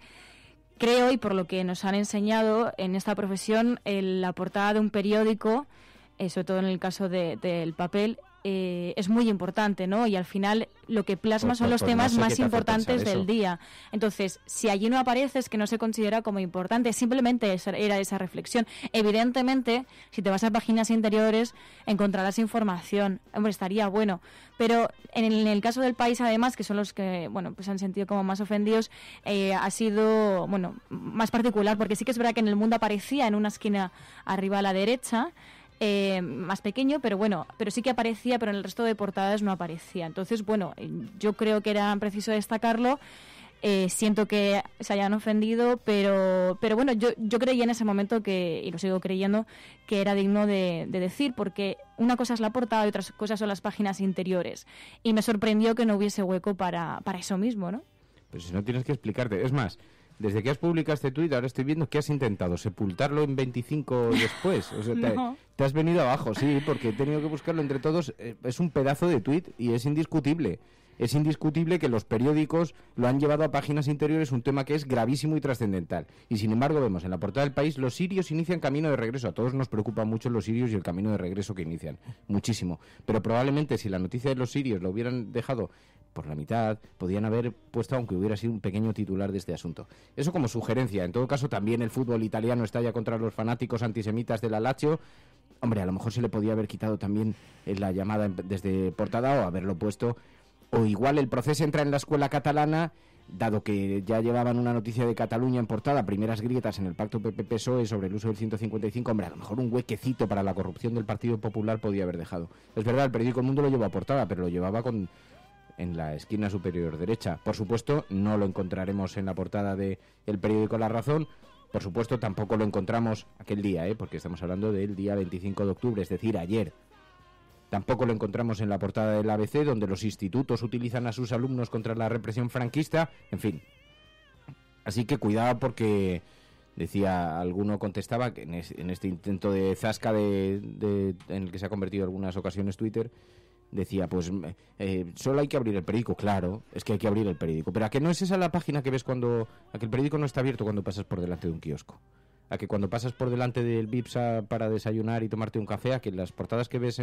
creo, y por lo que nos han enseñado en esta profesión, la portada de un periódico, sobre todo en el caso del papel, es muy importante, ¿no? Y al final lo que plasma son los temas más importantes del día. Entonces, si allí no aparece, es que no se considera como importante. Simplemente era esa reflexión. Evidentemente, si te vas a páginas interiores, encontrarás información. Hombre, estaría bueno. Pero en el caso del País, además, que son los que, bueno, pues han sentido como más ofendidos, ha sido, bueno, más particular, porque sí que es verdad que en El Mundo aparecía en una esquina arriba a la derecha, más pequeño, pero bueno, pero sí que aparecía, pero en el resto de portadas no aparecía. Entonces, bueno, yo creo que era preciso destacarlo. Siento que se hayan ofendido, pero bueno, yo creía en ese momento que, y lo sigo creyendo, que era digno de decir, porque una cosa es la portada y otras cosas son las páginas interiores. Y me sorprendió que no hubiese hueco para eso mismo, ¿no? Pues si no tienes que explicarte. Es más, desde que has publicado este tuit, ahora estoy viendo que has intentado sepultarlo en 25 después. O sea, No. te has venido abajo, sí, porque he tenido que buscarlo entre todos. Es un pedazo de tuit y es indiscutible. Es indiscutible que los periódicos lo han llevado a páginas interiores, un tema que es gravísimo y trascendental. Y sin embargo vemos en la portada del País, los sirios inician camino de regreso. A todos nos preocupan mucho los sirios y el camino de regreso que inician. Muchísimo. Pero probablemente si la noticia de los sirios lo hubieran dejado por la mitad, podían haber puesto, aunque hubiera sido un pequeño titular de este asunto. Eso como sugerencia. En todo caso, también el fútbol italiano estalla contra los fanáticos antisemitas de la Lazio. Hombre, a lo mejor se le podía haber quitado también la llamada desde portada o haberlo puesto. O igual el proceso entra en la escuela catalana, dado que ya llevaban una noticia de Cataluña en portada, primeras grietas en el pacto PP-PSOE sobre el uso del 155, hombre, a lo mejor un huequecito para la corrupción del Partido Popular podía haber dejado. Es verdad, el periódico El Mundo lo llevó a portada, pero lo llevaba en la esquina superior derecha. Por supuesto, no lo encontraremos en la portada del periódico La Razón. Por supuesto, tampoco lo encontramos aquel día, porque estamos hablando del día 25 de octubre, es decir, ayer. Tampoco lo encontramos en la portada del ABC, donde los institutos utilizan a sus alumnos contra la represión franquista. En fin. Así que cuidado porque, decía, alguno contestaba que en este intento de zasca en el que se ha convertido en algunas ocasiones Twitter, decía, pues solo hay que abrir el periódico. Claro, es que hay que abrir el periódico. Pero ¿a que no es esa la página que ves a que el periódico no está abierto cuando pasas por delante de un kiosco? A que cuando pasas por delante del Vipsa para desayunar y tomarte un café, a que las portadas que ves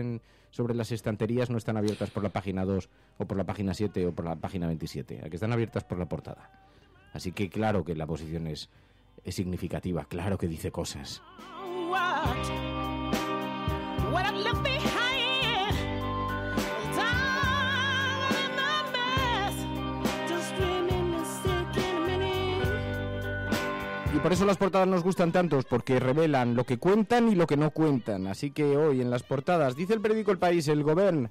sobre las estanterías no están abiertas por la página 2 o por la página 7 o por la página 27, a que están abiertas por la portada. Así que claro que la posición es significativa, claro que dice cosas. Y por eso las portadas nos gustan tantos, porque revelan lo que cuentan y lo que no cuentan. Así que hoy en las portadas, dice el periódico El País, el gobierno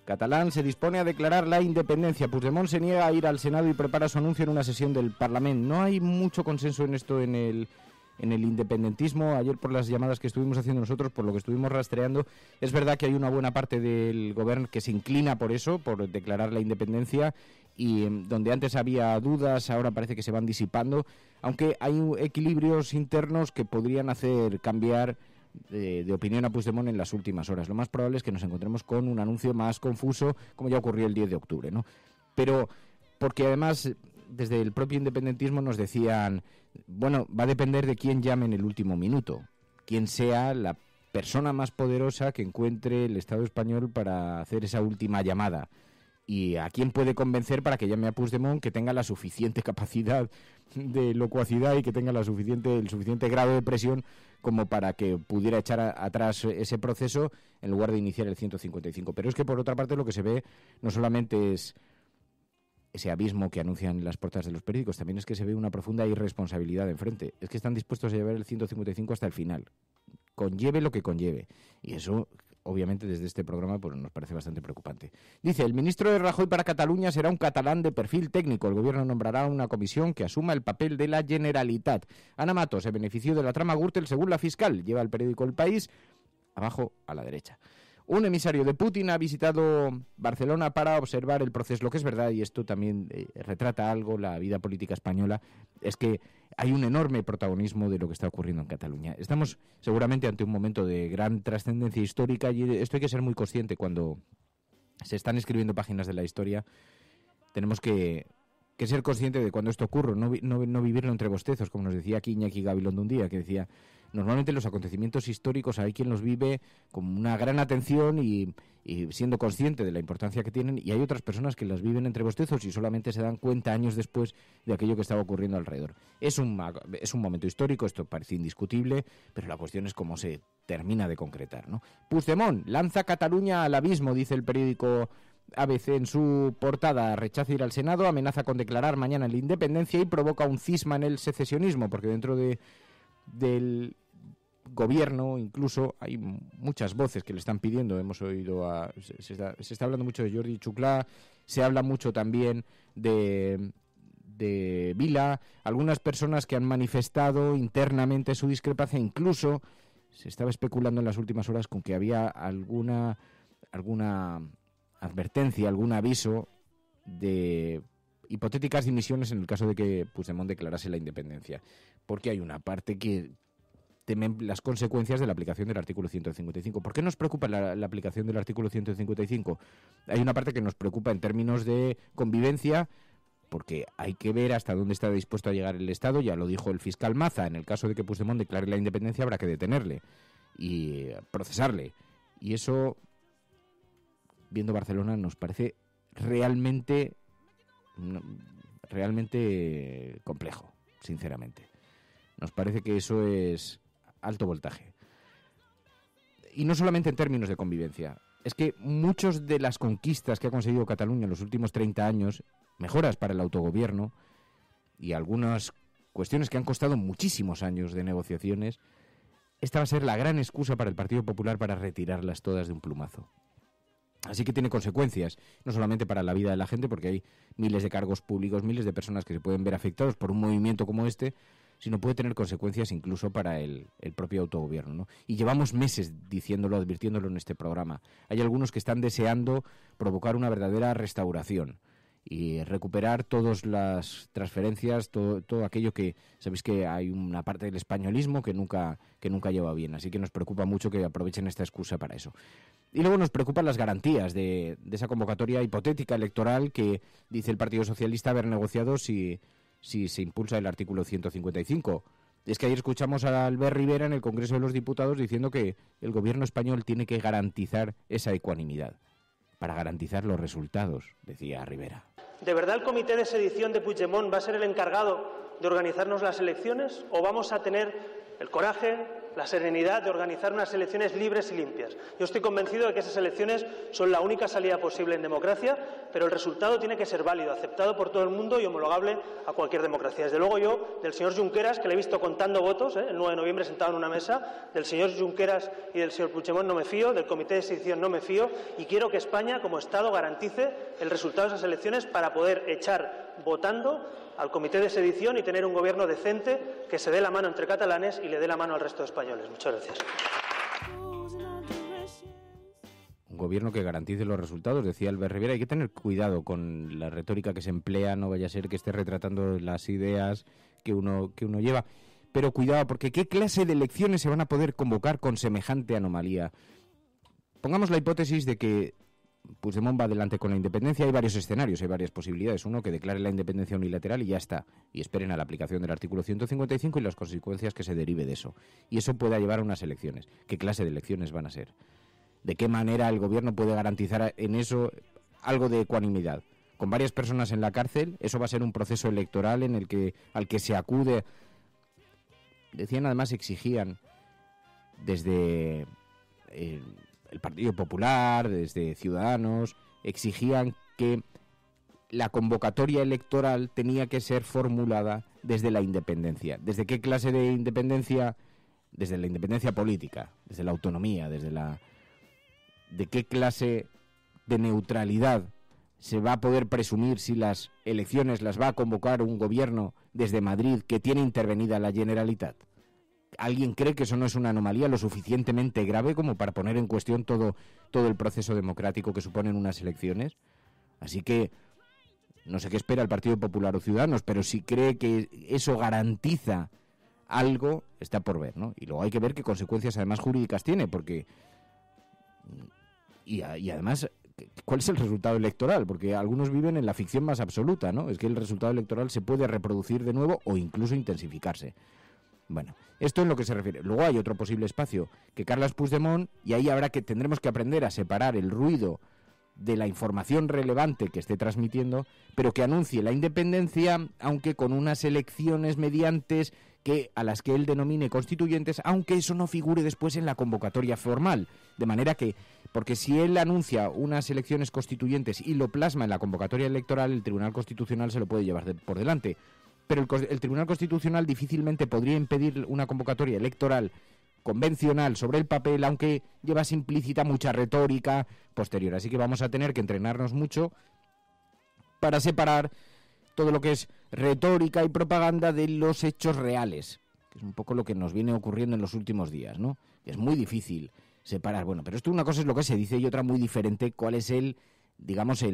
catalán se dispone a declarar la independencia. Puigdemont se niega a ir al Senado y prepara su anuncio en una sesión del Parlamento. No hay mucho consenso en esto en el independentismo. Ayer, por las llamadas que estuvimos haciendo nosotros, por lo que estuvimos rastreando, es verdad que hay una buena parte del gobierno que se inclina por eso, por declarar la independencia, y donde antes había dudas, ahora parece que se van disipando, aunque hay equilibrios internos que podrían hacer cambiar de opinión a Puigdemont en las últimas horas. Lo más probable es que nos encontremos con un anuncio más confuso, como ya ocurrió el 10 de octubre, ¿no? Pero porque además desde el propio independentismo nos decían, bueno, va a depender de quién llame en el último minuto, quién sea la persona más poderosa que encuentre el Estado español para hacer esa última llamada. Y a quién puede convencer para que llame a Puigdemont, que tenga la suficiente capacidad de locuacidad y que tenga el suficiente grado de presión como para que pudiera echar atrás ese proceso en lugar de iniciar el 155. Pero es que por otra parte lo que se ve no solamente es ese abismo que anuncian las portadas de los periódicos, también es que se ve una profunda irresponsabilidad enfrente. Es que están dispuestos a llevar el 155 hasta el final, conlleve lo que conlleve. Y eso, obviamente, desde este programa pues nos parece bastante preocupante. Dice, el ministro de Rajoy para Cataluña será un catalán de perfil técnico. El gobierno nombrará una comisión que asuma el papel de la Generalitat. Ana Mato se benefició de la trama Gürtel según la fiscal. Lleva el periódico El País, abajo a la derecha. Un emisario de Putin ha visitado Barcelona para observar el proceso. Lo que es verdad, y esto también retrata algo la vida política española, es que hay un enorme protagonismo de lo que está ocurriendo en Cataluña. Estamos seguramente ante un momento de gran trascendencia histórica y esto hay que ser muy consciente cuando se están escribiendo páginas de la historia. Tenemos que ser conscientes de cuando esto ocurre, no vivirlo entre bostezos, como nos decía aquí Iñaki Gabilondo un día, que decía, normalmente los acontecimientos históricos hay quien los vive con una gran atención y siendo consciente de la importancia que tienen, y hay otras personas que las viven entre bostezos y solamente se dan cuenta años después de aquello que estaba ocurriendo alrededor. Es un momento histórico, esto parece indiscutible, pero la cuestión es cómo se termina de concretar, ¿no? Puigdemont lanza Cataluña al abismo, dice el periódico ABC en su portada, rechaza ir al Senado, amenaza con declarar mañana la independencia y provoca un cisma en el secesionismo, porque dentro del gobierno incluso hay muchas voces que le están pidiendo. Hemos oído se está hablando mucho de Jordi Xuclà, se habla mucho también de Vila, algunas personas que han manifestado internamente su discrepancia, incluso se estaba especulando en las últimas horas con que había alguna advertencia, algún aviso de hipotéticas dimisiones en el caso de que Puigdemont declarase la independencia, porque hay una parte que temen las consecuencias de la aplicación del artículo 155. ¿Por qué nos preocupa la aplicación del artículo 155? Hay una parte que nos preocupa en términos de convivencia, porque hay que ver hasta dónde está dispuesto a llegar el Estado. Ya lo dijo el fiscal Maza, en el caso de que Puigdemont declare la independencia habrá que detenerle y procesarle, y eso, viendo Barcelona, nos parece realmente complejo, sinceramente. Nos parece que eso es alto voltaje. Y no solamente en términos de convivencia. Es que muchas de las conquistas que ha conseguido Cataluña en los últimos 30 años, mejoras para el autogobierno y algunas cuestiones que han costado muchísimos años de negociaciones, esta va a ser la gran excusa para el Partido Popular para retirarlas todas de un plumazo. Así que tiene consecuencias, no solamente para la vida de la gente, porque hay miles de cargos públicos, miles de personas que se pueden ver afectados por un movimiento como este, sino puede tener consecuencias incluso para el propio autogobierno, ¿no? Y llevamos meses diciéndolo, advirtiéndolo en este programa. Hay algunos que están deseando provocar una verdadera restauración y recuperar todas las transferencias, todo aquello que, sabéis que hay una parte del españolismo que nunca lleva bien, así que nos preocupa mucho que aprovechen esta excusa para eso. Y luego nos preocupan las garantías de esa convocatoria hipotética electoral que dice el Partido Socialista haber negociado si se impulsa el artículo 155. Es que ayer escuchamos a Albert Rivera en el Congreso de los Diputados diciendo que el gobierno español tiene que garantizar esa ecuanimidad para garantizar los resultados, decía Rivera. ¿De verdad el comité de sedición de Puigdemont va a ser el encargado de organizarnos las elecciones o vamos a tener el coraje, la serenidad de organizar unas elecciones libres y limpias? Yo estoy convencido de que esas elecciones son la única salida posible en democracia, pero el resultado tiene que ser válido, aceptado por todo el mundo y homologable a cualquier democracia. Desde luego yo, del señor Junqueras, que le he visto contando votos, el 9 de noviembre sentado en una mesa, del señor Junqueras y del señor Puigdemont no me fío, del comité de sedición no me fío, y quiero que España, como Estado, garantice el resultado de esas elecciones para poder echar votando al comité de sedición y tener un gobierno decente que se dé la mano entre catalanes y le dé la mano al resto de españoles. Muchas gracias. Un gobierno que garantice los resultados, decía Albert Rivera. Hay que tener cuidado con la retórica que se emplea, no vaya a ser que esté retratando las ideas que uno lleva. Pero cuidado, porque ¿qué clase de elecciones se van a poder convocar con semejante anomalía? Pongamos la hipótesis de que Puigdemont va adelante con la independencia. Hay varios escenarios, hay varias posibilidades. Uno, que declare la independencia unilateral y ya está, y esperen a la aplicación del artículo 155 y las consecuencias que se derive de eso, y eso pueda llevar a unas elecciones. ¿Qué clase de elecciones van a ser? ¿De qué manera el gobierno puede garantizar en eso algo de ecuanimidad? Con varias personas en la cárcel, eso va a ser un proceso electoral al que se acude. Decían, además, exigían desde el Partido Popular, desde Ciudadanos, exigían que la convocatoria electoral tenía que ser formulada desde la independencia. ¿Desde qué clase de independencia? Desde la independencia política, desde la autonomía, ¿de qué clase de neutralidad se va a poder presumir si las elecciones las va a convocar un gobierno desde Madrid que tiene intervenida la Generalitat? ¿Alguien cree que eso no es una anomalía lo suficientemente grave como para poner en cuestión todo el proceso democrático que suponen unas elecciones? Así que no sé qué espera el Partido Popular o Ciudadanos, pero si cree que eso garantiza algo, está por ver, ¿no? Y luego hay que ver qué consecuencias además jurídicas tiene, porque y además ¿cuál es el resultado electoral? Porque algunos viven en la ficción más absoluta, ¿no? Es que el resultado electoral se puede reproducir de nuevo o incluso intensificarse. Bueno, esto en lo que se refiere. Luego hay otro posible espacio, que Carles Puigdemont, y ahí tendremos que aprender a separar el ruido de la información relevante que esté transmitiendo, pero que anuncie la independencia, aunque con unas elecciones mediantes a las que él denomine constituyentes, aunque eso no figure después en la convocatoria formal. De manera que, porque si él anuncia unas elecciones constituyentes y lo plasma en la convocatoria electoral, el Tribunal Constitucional se lo puede llevar por delante. Pero el Tribunal Constitucional difícilmente podría impedir una convocatoria electoral convencional sobre el papel, aunque llevas implícita mucha retórica posterior. Así que vamos a tener que entrenarnos mucho para separar todo lo que es retórica y propaganda de los hechos reales, que es un poco lo que nos viene ocurriendo en los últimos días, ¿no? Es muy difícil separar. Bueno, pero esto una cosa es lo que se dice y otra muy diferente, cuál es el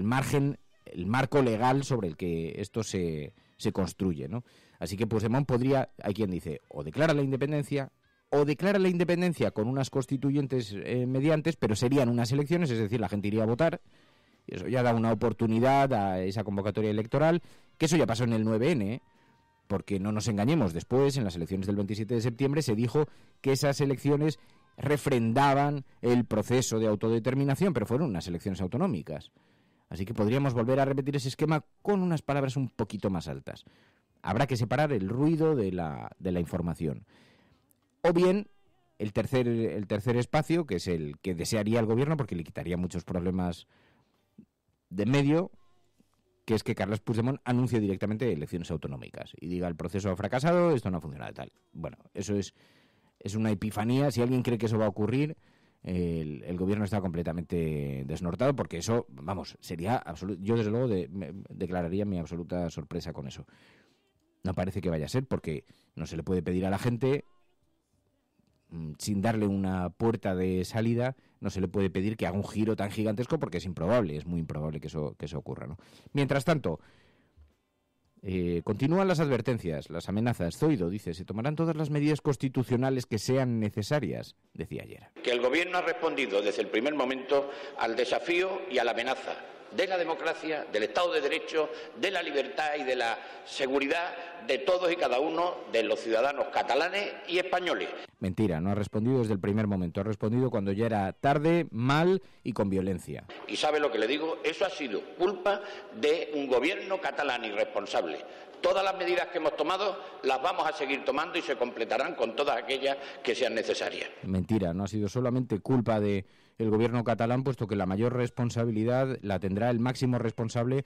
margen, el marco legal sobre el que esto se construye, ¿no? Así que Puigdemont podría, hay quien dice, o declara la independencia con unas constituyentes mediantes, pero serían unas elecciones, es decir, la gente iría a votar, y eso ya da una oportunidad a esa convocatoria electoral, que eso ya pasó en el 9N, porque no nos engañemos, después, en las elecciones del 27 de septiembre, se dijo que esas elecciones refrendaban el proceso de autodeterminación, pero fueron unas elecciones autonómicas. Así que podríamos volver a repetir ese esquema con unas palabras un poquito más altas. Habrá que separar el ruido de la información. O bien, el tercer espacio, que es el que desearía el gobierno, porque le quitaría muchos problemas de medio, que es que Carles Puigdemont anuncie directamente elecciones autonómicas y diga: el proceso ha fracasado, esto no ha funcionado tal. Bueno, eso es una epifanía. Si alguien cree que eso va a ocurrir, el gobierno está completamente desnortado, porque eso, vamos, sería absoluto. Yo desde luego declararía mi absoluta sorpresa con eso. No parece que vaya a ser, porque no se le puede pedir a la gente, sin darle una puerta de salida, no se le puede pedir que haga un giro tan gigantesco, porque es improbable, es muy improbable que eso ocurra, ¿no? Mientras tanto, continúan las advertencias, las amenazas. Zoido dice: se tomarán todas las medidas constitucionales que sean necesarias, decía ayer. Que el gobierno ha respondido desde el primer momento al desafío y a la amenaza de la democracia, del Estado de Derecho, de la libertad y de la seguridad de todos y cada uno de los ciudadanos catalanes y españoles. Mentira, no ha respondido desde el primer momento, ha respondido cuando ya era tarde, mal y con violencia. ¿Y sabe lo que le digo? Eso ha sido culpa de un gobierno catalán irresponsable. Todas las medidas que hemos tomado las vamos a seguir tomando y se completarán con todas aquellas que sean necesarias. Mentira, no ha sido solamente culpa del gobierno catalán, puesto que la mayor responsabilidad la tendrá el máximo responsable,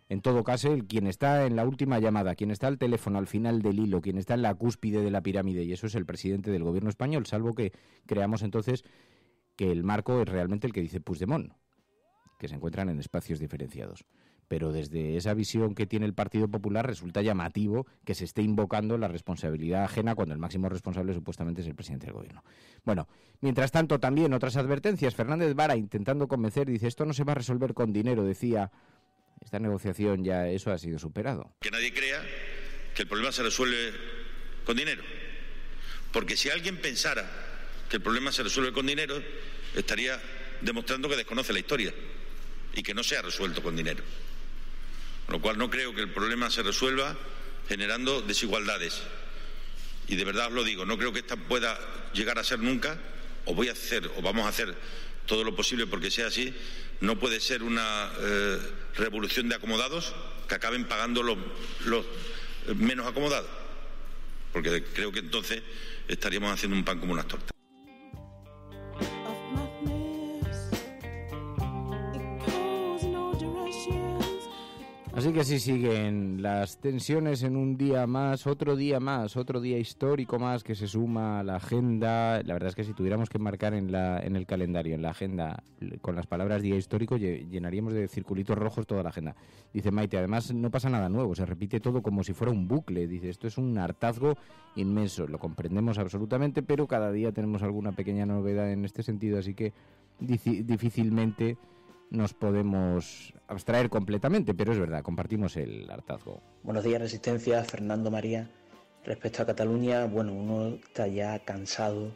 en todo caso, quien está en la última llamada, quien está al teléfono al final del hilo, quien está en la cúspide de la pirámide, y eso es el presidente del gobierno español, salvo que creamos entonces que el marco es realmente el que dice Puigdemont, que se encuentran en espacios diferenciados. Pero desde esa visión que tiene el Partido Popular resulta llamativo que se esté invocando la responsabilidad ajena cuando el máximo responsable supuestamente es el presidente del gobierno. Bueno, mientras tanto también otras advertencias. Fernández Vara, intentando convencer, dice: esto no se va a resolver con dinero, decía. Esta negociación ya, eso ha sido superado. Que nadie crea que el problema se resuelve con dinero. Porque si alguien pensara que el problema se resuelve con dinero, estaría demostrando que desconoce la historia y que no se ha resuelto con dinero. Con lo cual no creo que el problema se resuelva generando desigualdades. Y de verdad os lo digo, no creo que esta pueda llegar a ser nunca, o vamos a hacer todo lo posible porque sea así. No puede ser una revolución de acomodados que acaben pagando los menos acomodados, porque creo que entonces estaríamos haciendo un pan como unas tortas. Así que así siguen las tensiones en un día más, otro día histórico más que se suma a la agenda. La verdad es que si tuviéramos que marcar en el calendario, en la agenda, con las palabras día histórico, llenaríamos de circulitos rojos toda la agenda. Dice Maite, además no pasa nada nuevo, se repite todo como si fuera un bucle. Dice, esto es un hartazgo inmenso, lo comprendemos absolutamente, pero cada día tenemos alguna pequeña novedad en este sentido, así que difícilmente nos podemos abstraer completamente, pero es verdad, compartimos el hartazgo. Buenos días, Resistencia, Fernando María. Respecto a Cataluña, bueno, uno está ya cansado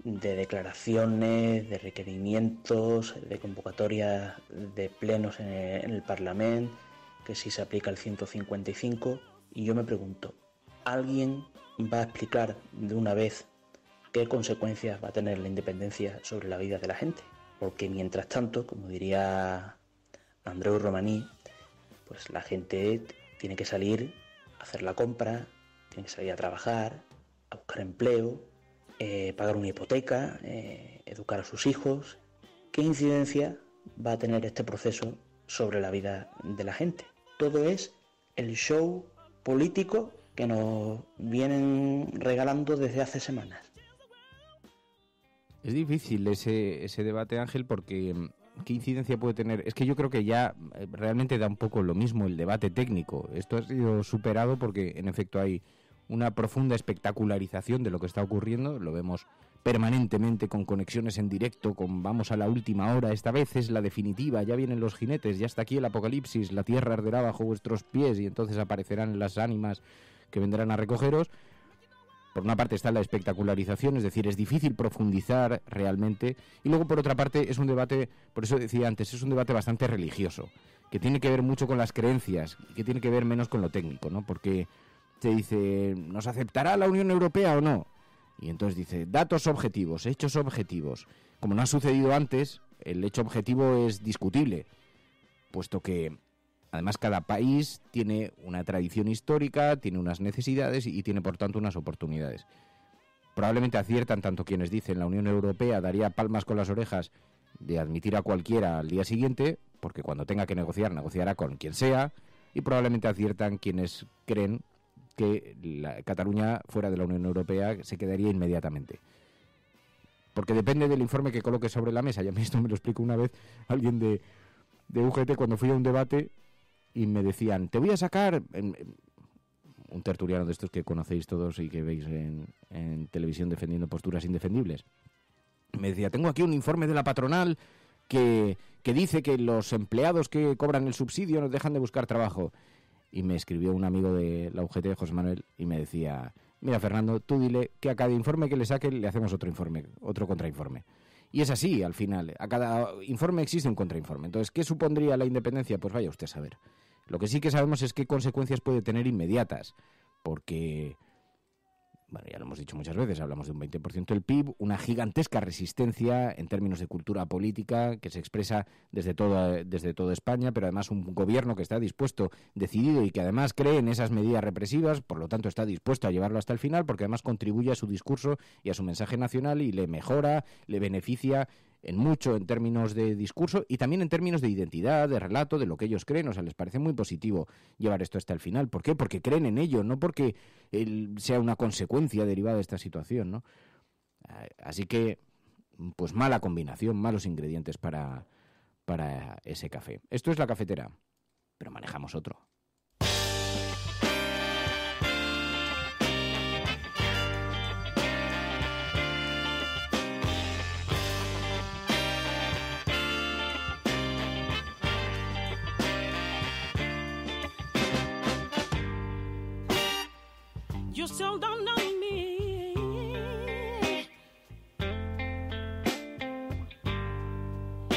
de declaraciones, de requerimientos, de convocatorias de plenos en el Parlamento, que si se aplica el 155, y yo me pregunto, ¿alguien va a explicar de una vez qué consecuencias va a tener la independencia sobre la vida de la gente? Porque mientras tanto, como diría Andreu Romaní, pues la gente tiene que salir a hacer la compra, tiene que salir a trabajar, a buscar empleo, pagar una hipoteca, educar a sus hijos. ¿Qué incidencia va a tener este proceso sobre la vida de la gente? Todo es el show político que nos vienen regalando desde hace semanas. Es difícil ese debate, Ángel, porque ¿qué incidencia puede tener? Es que yo creo que ya realmente da un poco lo mismo el debate técnico. Esto ha sido superado porque, en efecto, hay una profunda espectacularización de lo que está ocurriendo. Lo vemos permanentemente con conexiones en directo, con vamos a la última hora, esta vez es la definitiva, ya vienen los jinetes, ya está aquí el apocalipsis, la tierra arderá bajo vuestros pies y entonces aparecerán las ánimas que vendrán a recogeros. Por una parte está la espectacularización, es decir, es difícil profundizar realmente, y luego por otra parte es un debate, por eso decía antes, es un debate bastante religioso, que tiene que ver mucho con las creencias, que tiene que ver menos con lo técnico, ¿no? Porque se dice, ¿nos aceptará la Unión Europea o no? Y entonces dice, datos objetivos, hechos objetivos. Como no ha sucedido antes, el hecho objetivo es discutible, puesto que además cada país tiene una tradición histórica, tiene unas necesidades y tiene por tanto unas oportunidades. Probablemente aciertan tanto quienes dicen la Unión Europea daría palmas con las orejas de admitir a cualquiera al día siguiente, porque cuando tenga que negociar, negociará con quien sea, y probablemente aciertan quienes creen que Cataluña fuera de la Unión Europea se quedaría inmediatamente. Porque depende del informe que coloque sobre la mesa. Ya esto me lo explicó una vez alguien de UGT cuando fui a un debate y me decían, te voy a sacar, un tertuliano de estos que conocéis todos y que veis en televisión defendiendo posturas indefendibles. Me decía, tengo aquí un informe de la patronal que dice que los empleados que cobran el subsidio nos dejan de buscar trabajo. Y me escribió un amigo de la UGT, José Manuel, y me decía, mira Fernando, tú dile que a cada informe que le saque le hacemos otro informe, otro contrainforme. Y es así, al final, a cada informe existe un contrainforme. Entonces, ¿qué supondría la independencia? Pues vaya usted a saber. Lo que sí que sabemos es qué consecuencias puede tener inmediatas, porque, bueno, ya lo hemos dicho muchas veces, hablamos de un 20% del PIB, una gigantesca resistencia en términos de cultura política que se expresa desde toda España, pero además un gobierno que está dispuesto, decidido y que además cree en esas medidas represivas, por lo tanto está dispuesto a llevarlo hasta el final, porque además contribuye a su discurso y a su mensaje nacional y le mejora, le beneficia en mucho en términos de discurso y también en términos de identidad, de relato, de lo que ellos creen. O sea, les parece muy positivo llevar esto hasta el final. ¿Por qué? Porque creen en ello, no porque sea una consecuencia derivada de esta situación, ¿no? Así que, pues mala combinación, malos ingredientes para ese café. Esto es La Cafetera, pero manejamos otro. You still don't know me.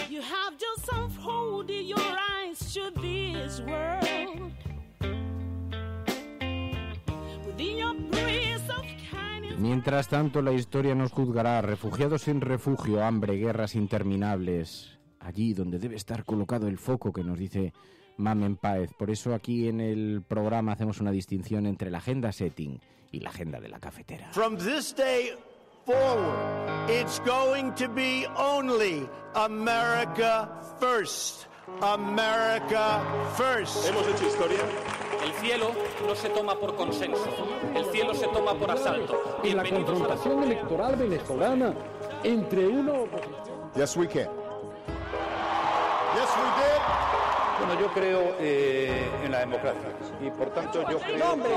You have just unfolded your eyes to this world. Within your breeze of kindness. Mientras tanto, la historia nos juzgará, refugiados sin refugio, hambre, guerras interminables, allí donde debe estar colocado el foco que nos dice Mamen Páez. Por eso aquí en el programa hacemos una distinción entre la agenda setting y la agenda de la cafetera. From this day forward, it's going to be only America first. America first. Hemos hecho historia. El cielo no se toma por consenso. El cielo se toma por asalto. Y la confrontación electoral venezolana entre una oposición. Yes, we can. Yes, we did. Bueno, yo creo en la democracia y por tanto yo creo... No, hombre,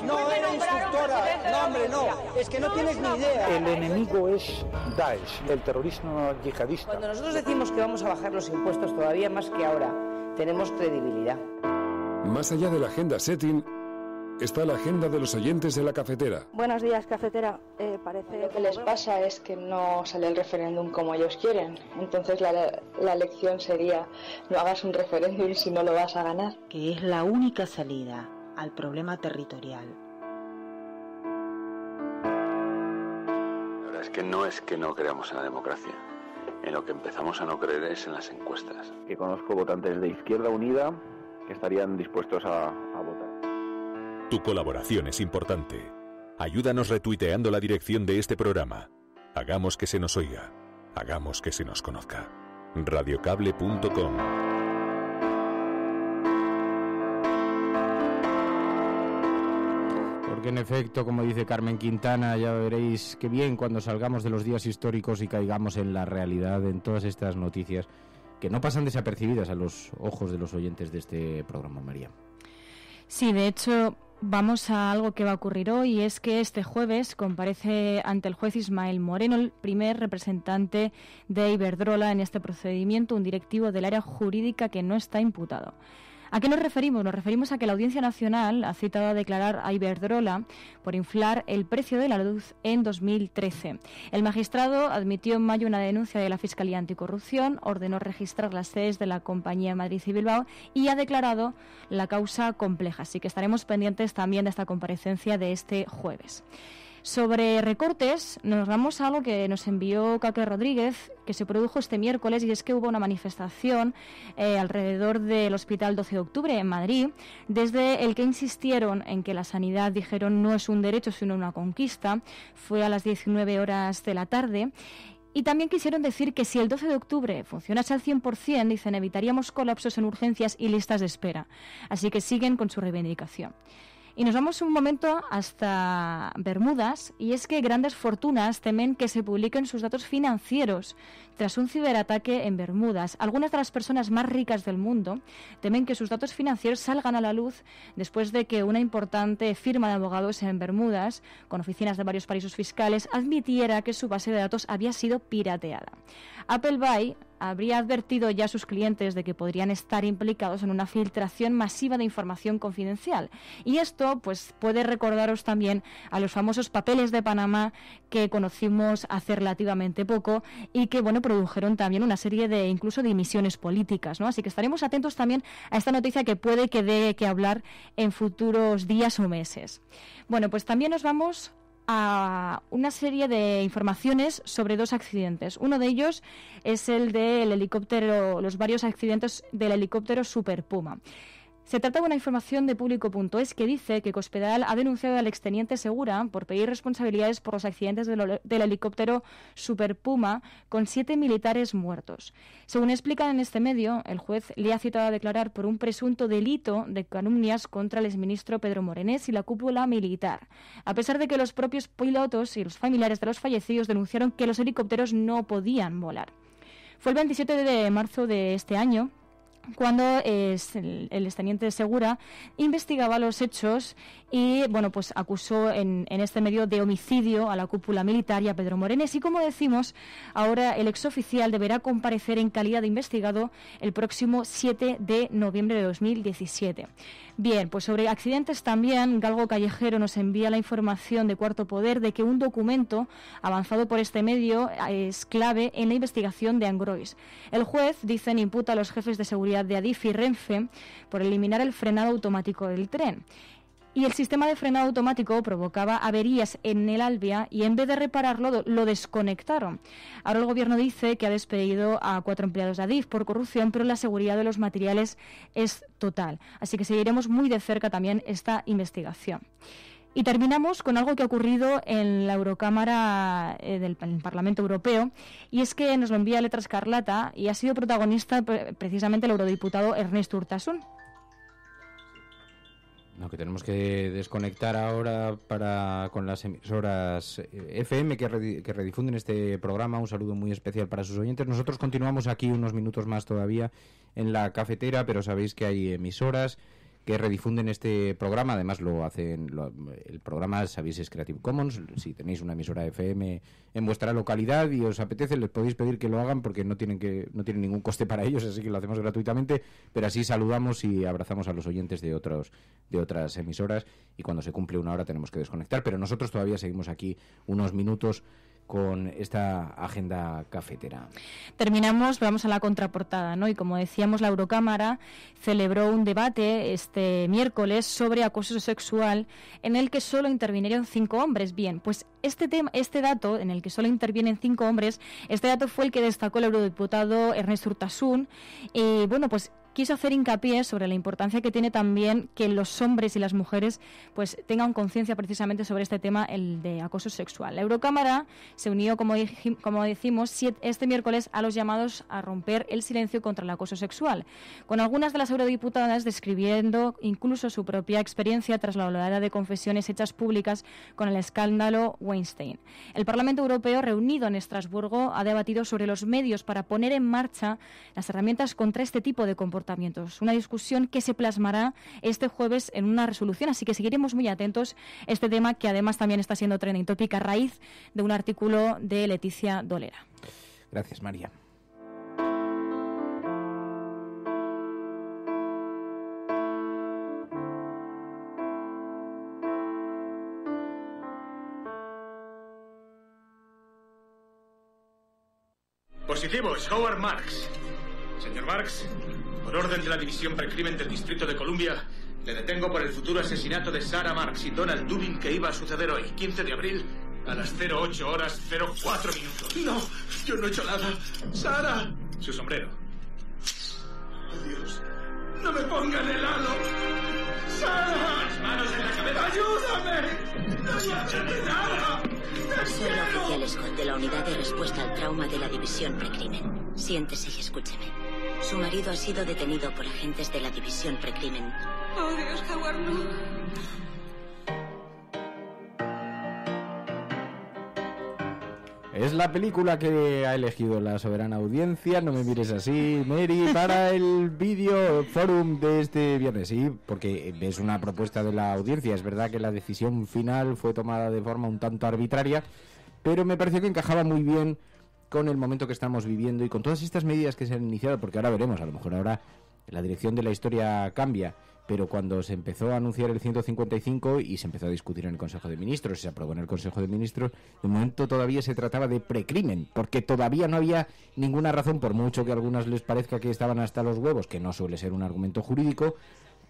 no era instructora, no, hombre, no, es que no tienes ni idea. El enemigo es Daesh, el terrorismo yihadista. Cuando nosotros decimos que vamos a bajar los impuestos todavía más que ahora, tenemos credibilidad. Más allá de la agenda setting, está la agenda de los oyentes de la cafetera. Buenos días, cafetera. Parece Lo que les pasa es que no sale el referéndum como ellos quieren. Entonces la lección sería: no hagas un referéndum si no lo vas a ganar. Que es la única salida al problema territorial. La verdad es que no creamos en la democracia. En lo que empezamos a no creer es en las encuestas. Que conozco votantes de Izquierda Unida que estarían dispuestos a votar. Tu colaboración es importante. Ayúdanos retuiteando la dirección de este programa. Hagamos que se nos oiga. Hagamos que se nos conozca. Radiocable.com. Porque en efecto, como dice Carmen Quintana, ya veréis qué bien cuando salgamos de los días históricos y caigamos en la realidad, en todas estas noticias que no pasan desapercibidas a los ojos de los oyentes de este programa, María. Sí, de hecho, vamos a algo que va a ocurrir hoy, y es que este jueves comparece ante el juez Ismael Moreno, el primer representante de Iberdrola en este procedimiento, un directivo del área jurídica que no está imputado. ¿A qué nos referimos? Nos referimos a que la Audiencia Nacional ha citado a declarar a Iberdrola por inflar el precio de la luz en 2013. El magistrado admitió en mayo una denuncia de la Fiscalía Anticorrupción, ordenó registrar las sedes de la compañía en Madrid y Bilbao y ha declarado la causa compleja. Así que estaremos pendientes también de esta comparecencia de este jueves. Sobre recortes, nos vamos a algo que nos envió Caque Rodríguez, que se produjo este miércoles, y es que hubo una manifestación alrededor del Hospital 12 de Octubre en Madrid, desde el que insistieron en que la sanidad, dijeron, no es un derecho sino una conquista. Fue a las 19 horas de la tarde. Y también quisieron decir que si el 12 de octubre funcionase al 100%, dicen, evitaríamos colapsos en urgencias y listas de espera. Así que siguen con su reivindicación. Y nos vamos un momento hasta Bermudas, y es que grandes fortunas temen que se publiquen sus datos financieros tras un ciberataque en Bermudas. Algunas de las personas más ricas del mundo temen que sus datos financieros salgan a la luz después de que una importante firma de abogados en Bermudas, con oficinas de varios paraísos fiscales, admitiera que su base de datos había sido pirateada. Appleby habría advertido ya a sus clientes de que podrían estar implicados en una filtración masiva de información confidencial. Y esto pues puede recordaros también a los famosos papeles de Panamá que conocimos hace relativamente poco y que produjeron también una serie de incluso de dimisiones políticas, ¿no? Así que estaremos atentos también a esta noticia que puede que dé que hablar en futuros días o meses. Bueno, pues también nos vamos a una serie de informaciones sobre dos accidentes. Uno de ellos es el del helicóptero, los varios accidentes del helicóptero Super Puma. Se trata de una información de Público.es que dice que Cospedal ha denunciado al exteniente Segura por pedir responsabilidades por los accidentes del helicóptero Super Puma, con 7 militares muertos. Según explican en este medio, el juez le ha citado a declarar por un presunto delito de calumnias contra el exministro Pedro Morenés y la cúpula militar, a pesar de que los propios pilotos y los familiares de los fallecidos denunciaron que los helicópteros no podían volar. Fue el 27 de marzo de este año cuando el exteniente Segura investigaba los hechos y pues acusó en este medio de homicidio a la cúpula militar y a Pedro Morenés. Y como decimos, ahora el exoficial deberá comparecer en calidad de investigado el próximo 7 de noviembre de 2017. Bien, pues sobre accidentes también, Galgo Callejero nos envía la información de Cuarto Poder de que un documento avanzado por este medio es clave en la investigación de Angrois. El juez, dicen, imputa a los jefes de seguridad de Adif y Renfe por eliminar el frenado automático del tren. Y el sistema de frenado automático provocaba averías en el Albia y en vez de repararlo lo desconectaron. Ahora el gobierno dice que ha despedido a 4 empleados de Adif por corrupción, pero la seguridad de los materiales es total. Así que seguiremos muy de cerca también esta investigación. Y terminamos con algo que ha ocurrido en la Eurocámara del Parlamento Europeo, y es que nos lo envía Letra Escarlata y ha sido protagonista precisamente el eurodiputado Ernest Urtasun. No, que tenemos que desconectar ahora con las emisoras FM que redifunden este programa. Un saludo muy especial para sus oyentes. Nosotros continuamos aquí unos minutos más todavía en la cafetera, pero sabéis que hay emisoras que redifunden este programa. Además lo hacen, el programa, sabéis, es Creative Commons. Si tenéis una emisora FM en vuestra localidad y os apetece, les podéis pedir que lo hagan porque no tienen ningún coste para ellos, así que lo hacemos gratuitamente, pero así saludamos y abrazamos a los oyentes de otras emisoras, y cuando se cumple una hora tenemos que desconectar, pero nosotros todavía seguimos aquí unos minutos con esta agenda cafetera. Terminamos, vamos a la contraportada, ¿no? Y como decíamos, la Eurocámara celebró un debate este miércoles sobre acoso sexual en el que solo intervinieron 5 hombres. Bien, pues este dato, en el que solo intervienen 5 hombres, este dato fue el que destacó el eurodiputado Ernest Urtasun. Y bueno, pues quiso hacer hincapié sobre la importancia que tiene también que los hombres y las mujeres pues tengan conciencia precisamente sobre este tema, el de acoso sexual. La Eurocámara se unió, como decimos, este miércoles a los llamados a romper el silencio contra el acoso sexual, con algunas de las eurodiputadas describiendo incluso su propia experiencia tras la oleada de confesiones hechas públicas con el escándalo Weinstein. El Parlamento Europeo, reunido en Estrasburgo, ha debatido sobre los medios para poner en marcha las herramientas contra este tipo de comportamientos. Una discusión que se plasmará este jueves en una resolución, así que seguiremos muy atentos a este tema, que además también está siendo trending topic a raíz de un artículo de Leticia Dolera. Gracias, María. Positivo, es Howard Marks. Señor Marks, por orden de la División Precrimen del Distrito de Columbia, le detengo por el futuro asesinato de Sarah Marks y Donald Dubin, que iba a suceder hoy, 15 de abril, a las 08 horas 04 minutos. No, yo no he hecho nada. ¡Sarah! Su sombrero. Dios, no me pongan el halo. ¡Sarah! Las manos en la cabeza. ¡Ayúdame! ¡No voy a hacerme nada! Soy la oficial Scott de la Unidad de Respuesta al Trauma de la División Precrimen. Siéntese y escúcheme. Su marido ha sido detenido por agentes de la División Precrimen. Oh, Dios, Howard, no. Es la película que ha elegido la soberana audiencia, no me mires así, Mary, para el vídeo forum de este viernes. Sí, porque es una propuesta de la audiencia. Es verdad que la decisión final fue tomada de forma un tanto arbitraria, pero me pareció que encajaba muy bien con el momento que estamos viviendo y con todas estas medidas que se han iniciado, porque ahora veremos, a lo mejor ahora la dirección de la historia cambia, pero cuando se empezó a anunciar el 155 y se empezó a discutir en el Consejo de Ministros, se aprobó en el Consejo de Ministros, de momento todavía se trataba de precrimen, porque todavía no había ninguna razón, por mucho que a algunas les parezca que estaban hasta los huevos, que no suele ser un argumento jurídico,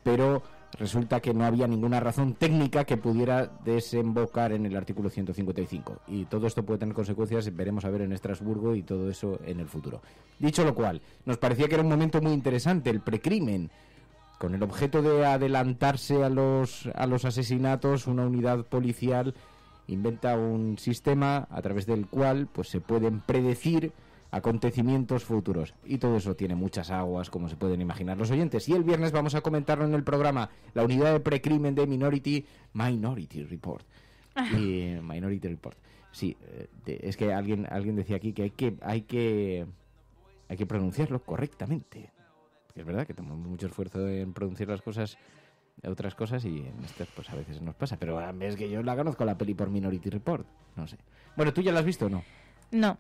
pero resulta que no había ninguna razón técnica que pudiera desembocar en el artículo 155. Y todo esto puede tener consecuencias, veremos a ver en Estrasburgo y todo eso en el futuro. Dicho lo cual, nos parecía que era un momento muy interesante, el precrimen. Con el objeto de adelantarse a los asesinatos, una unidad policial inventa un sistema a través del cual pues se pueden predecir acontecimientos futuros. Y todo eso tiene muchas aguas, como se pueden imaginar los oyentes. Y el viernes vamos a comentarlo en el programa, la unidad de precrimen de Minority Report. Y Minority Report. Sí, es que alguien decía aquí que hay que pronunciarlo correctamente. Es verdad que tenemos mucho esfuerzo en pronunciar las cosas, otras cosas, y en estas pues a veces nos pasa. Pero es que yo la conozco la peli por Minority Report, no sé. Bueno, ¿tú ya la has visto o no? No.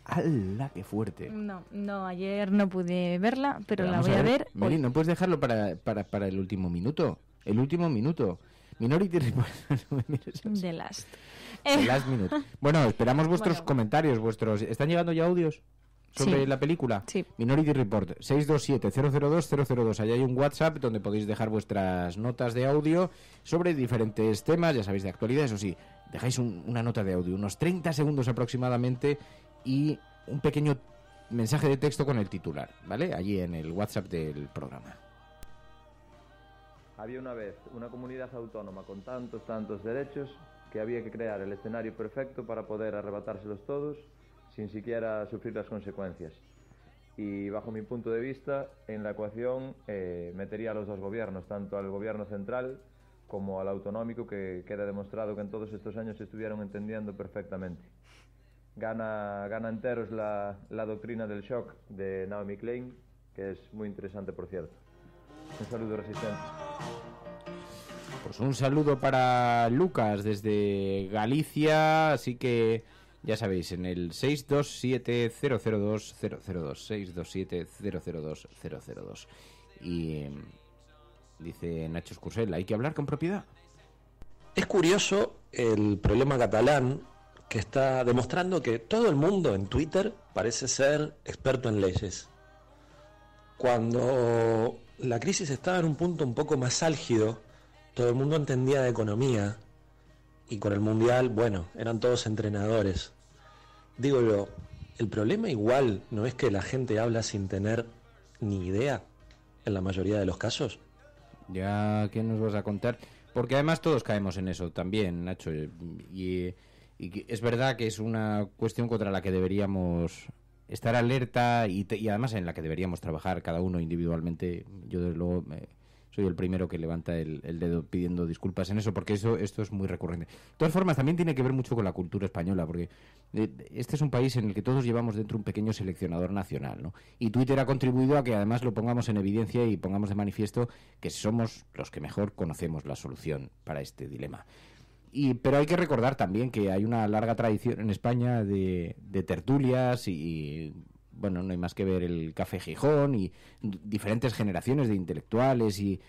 ¡Hala, qué fuerte! No, ayer no pude verla, pero la voy a ver hoy. Meli, ¿no puedes dejarlo para el último minuto? El último minuto. Minority Report. The Last. The Last Minute. Bueno, esperamos vuestros comentarios, ¿Están llegando ya audios sobre la película? Sí. Minority Report, 627-002-002. Allá hay un WhatsApp donde podéis dejar vuestras notas de audio sobre diferentes temas, ya sabéis, de actualidad. Eso sí, dejáis una nota de audio, unos 30 segundos aproximadamente, y un pequeño mensaje de texto con el titular, ¿vale? Allí en el WhatsApp del programa. Había una vez una comunidad autónoma con tantos derechos que había que crear el escenario perfecto para poder arrebatárselos todos sin siquiera sufrir las consecuencias. Y bajo mi punto de vista, en la ecuación metería a los dos gobiernos, tanto al gobierno central como al autonómico, que queda demostrado que en todos estos años se estuvieron entendiendo perfectamente. Gana enteros la doctrina del shock de Naomi Klein, que es muy interesante, por cierto. Un saludo, resistente. Pues un saludo para Lucas desde Galicia, así que ya sabéis, en el 627-002-002, 627-002-002. Y dice Nacho Escursel, ¿hay que hablar con propiedad? Es curioso el problema catalán, que está demostrando que todo el mundo en Twitter parece ser experto en leyes. Cuando la crisis estaba en un punto un poco más álgido, todo el mundo entendía de economía, y con el Mundial, bueno, eran todos entrenadores. Digo yo, el problema igual no es que la gente habla sin tener ni idea, en la mayoría de los casos. Ya, ¿qué nos vas a contar? Porque además todos caemos en eso también, Nacho, y es verdad que es una cuestión contra la que deberíamos estar alerta y además en la que deberíamos trabajar cada uno individualmente. Yo desde luego soy el primero que levanta el dedo pidiendo disculpas en eso, porque esto es muy recurrente. De todas formas, también tiene que ver mucho con la cultura española, porque este es un país en el que todos llevamos dentro un pequeño seleccionador nacional, ¿no? Y Twitter ha contribuido a que además lo pongamos en evidencia y pongamos de manifiesto que somos los que mejor conocemos la solución para este dilema. Pero hay que recordar también que hay una larga tradición en España de tertulias y bueno, no hay más que ver el Café Gijón y diferentes generaciones de intelectuales y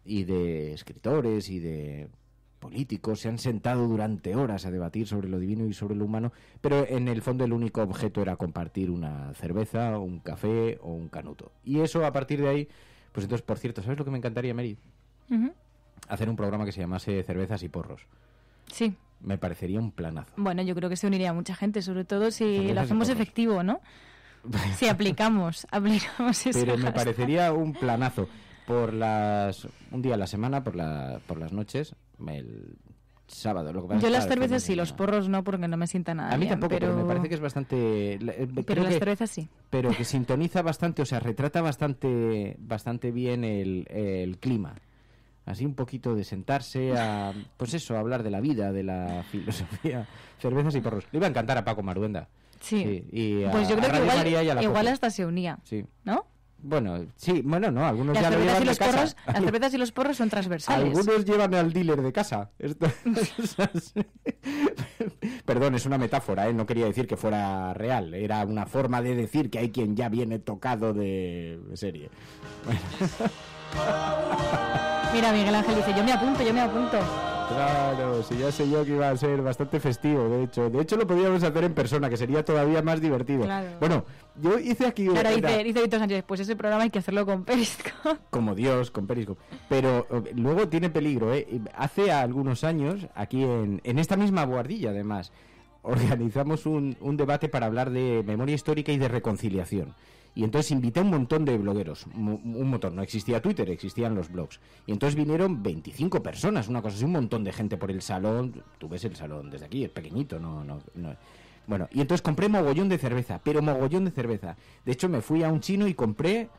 de escritores y de políticos se han sentado durante horas a debatir sobre lo divino y sobre lo humano, pero en el fondo el único objeto era compartir una cerveza, un café o un canuto. Y eso, a partir de ahí, pues entonces, por cierto, ¿sabes lo que me encantaría, Mary? Hacer un programa que se llamase Cervezas y Porros. Sí. Me parecería un planazo. Bueno, yo creo que se uniría mucha gente, sobre todo si lo hacemos efectivo, ¿no? Si aplicamos eso. Pero me parecería un planazo. Un día a la semana, por las noches, el sábado. Lo que pasa yo es las cervezas sí, los porros no, porque no me sienta nada a mí bien, tampoco, pero me parece que es bastante... Pero las cervezas sí. Pero que sintoniza bastante, o sea, retrata bastante bien el clima. Así un poquito de sentarse a, pues eso, a hablar de la vida, de la filosofía. Cervezas y porros. Le iba a encantar a Paco Maruenda. Sí. Y pues yo creo que igual Copa. Hasta se unía. Sí. ¿no? Bueno, sí, bueno, no, algunos las ya lo llevan de casa. Las cervezas y los porros son transversales. Algunos llevan al dealer de casa. Perdón, es una metáfora, no quería decir que fuera real. Era una forma de decir que hay quien ya viene tocado de serie. Bueno. Mira, Miguel Ángel dice, yo me apunto. Claro, si ya sé yo que iba a ser bastante festivo, de hecho lo podríamos hacer en persona, que sería todavía más divertido. Claro. Bueno, yo hice aquí... Claro, dice Víctor Sánchez, pues ese programa hay que hacerlo con Periscope. Como Dios, con Periscope. Pero luego tiene peligro, Hace algunos años, aquí en esta misma boardilla, además, organizamos un debate para hablar de memoria histórica y de reconciliación. Y entonces invité a un montón de blogueros, un montón, no existía Twitter, existían los blogs. Y entonces vinieron 25 personas, una cosa así, un montón de gente por el salón. Tú ves el salón desde aquí, es pequeñito, no. Bueno, y entonces compré mogollón de cerveza, pero mogollón de cerveza. De hecho, me fui a un chino y compré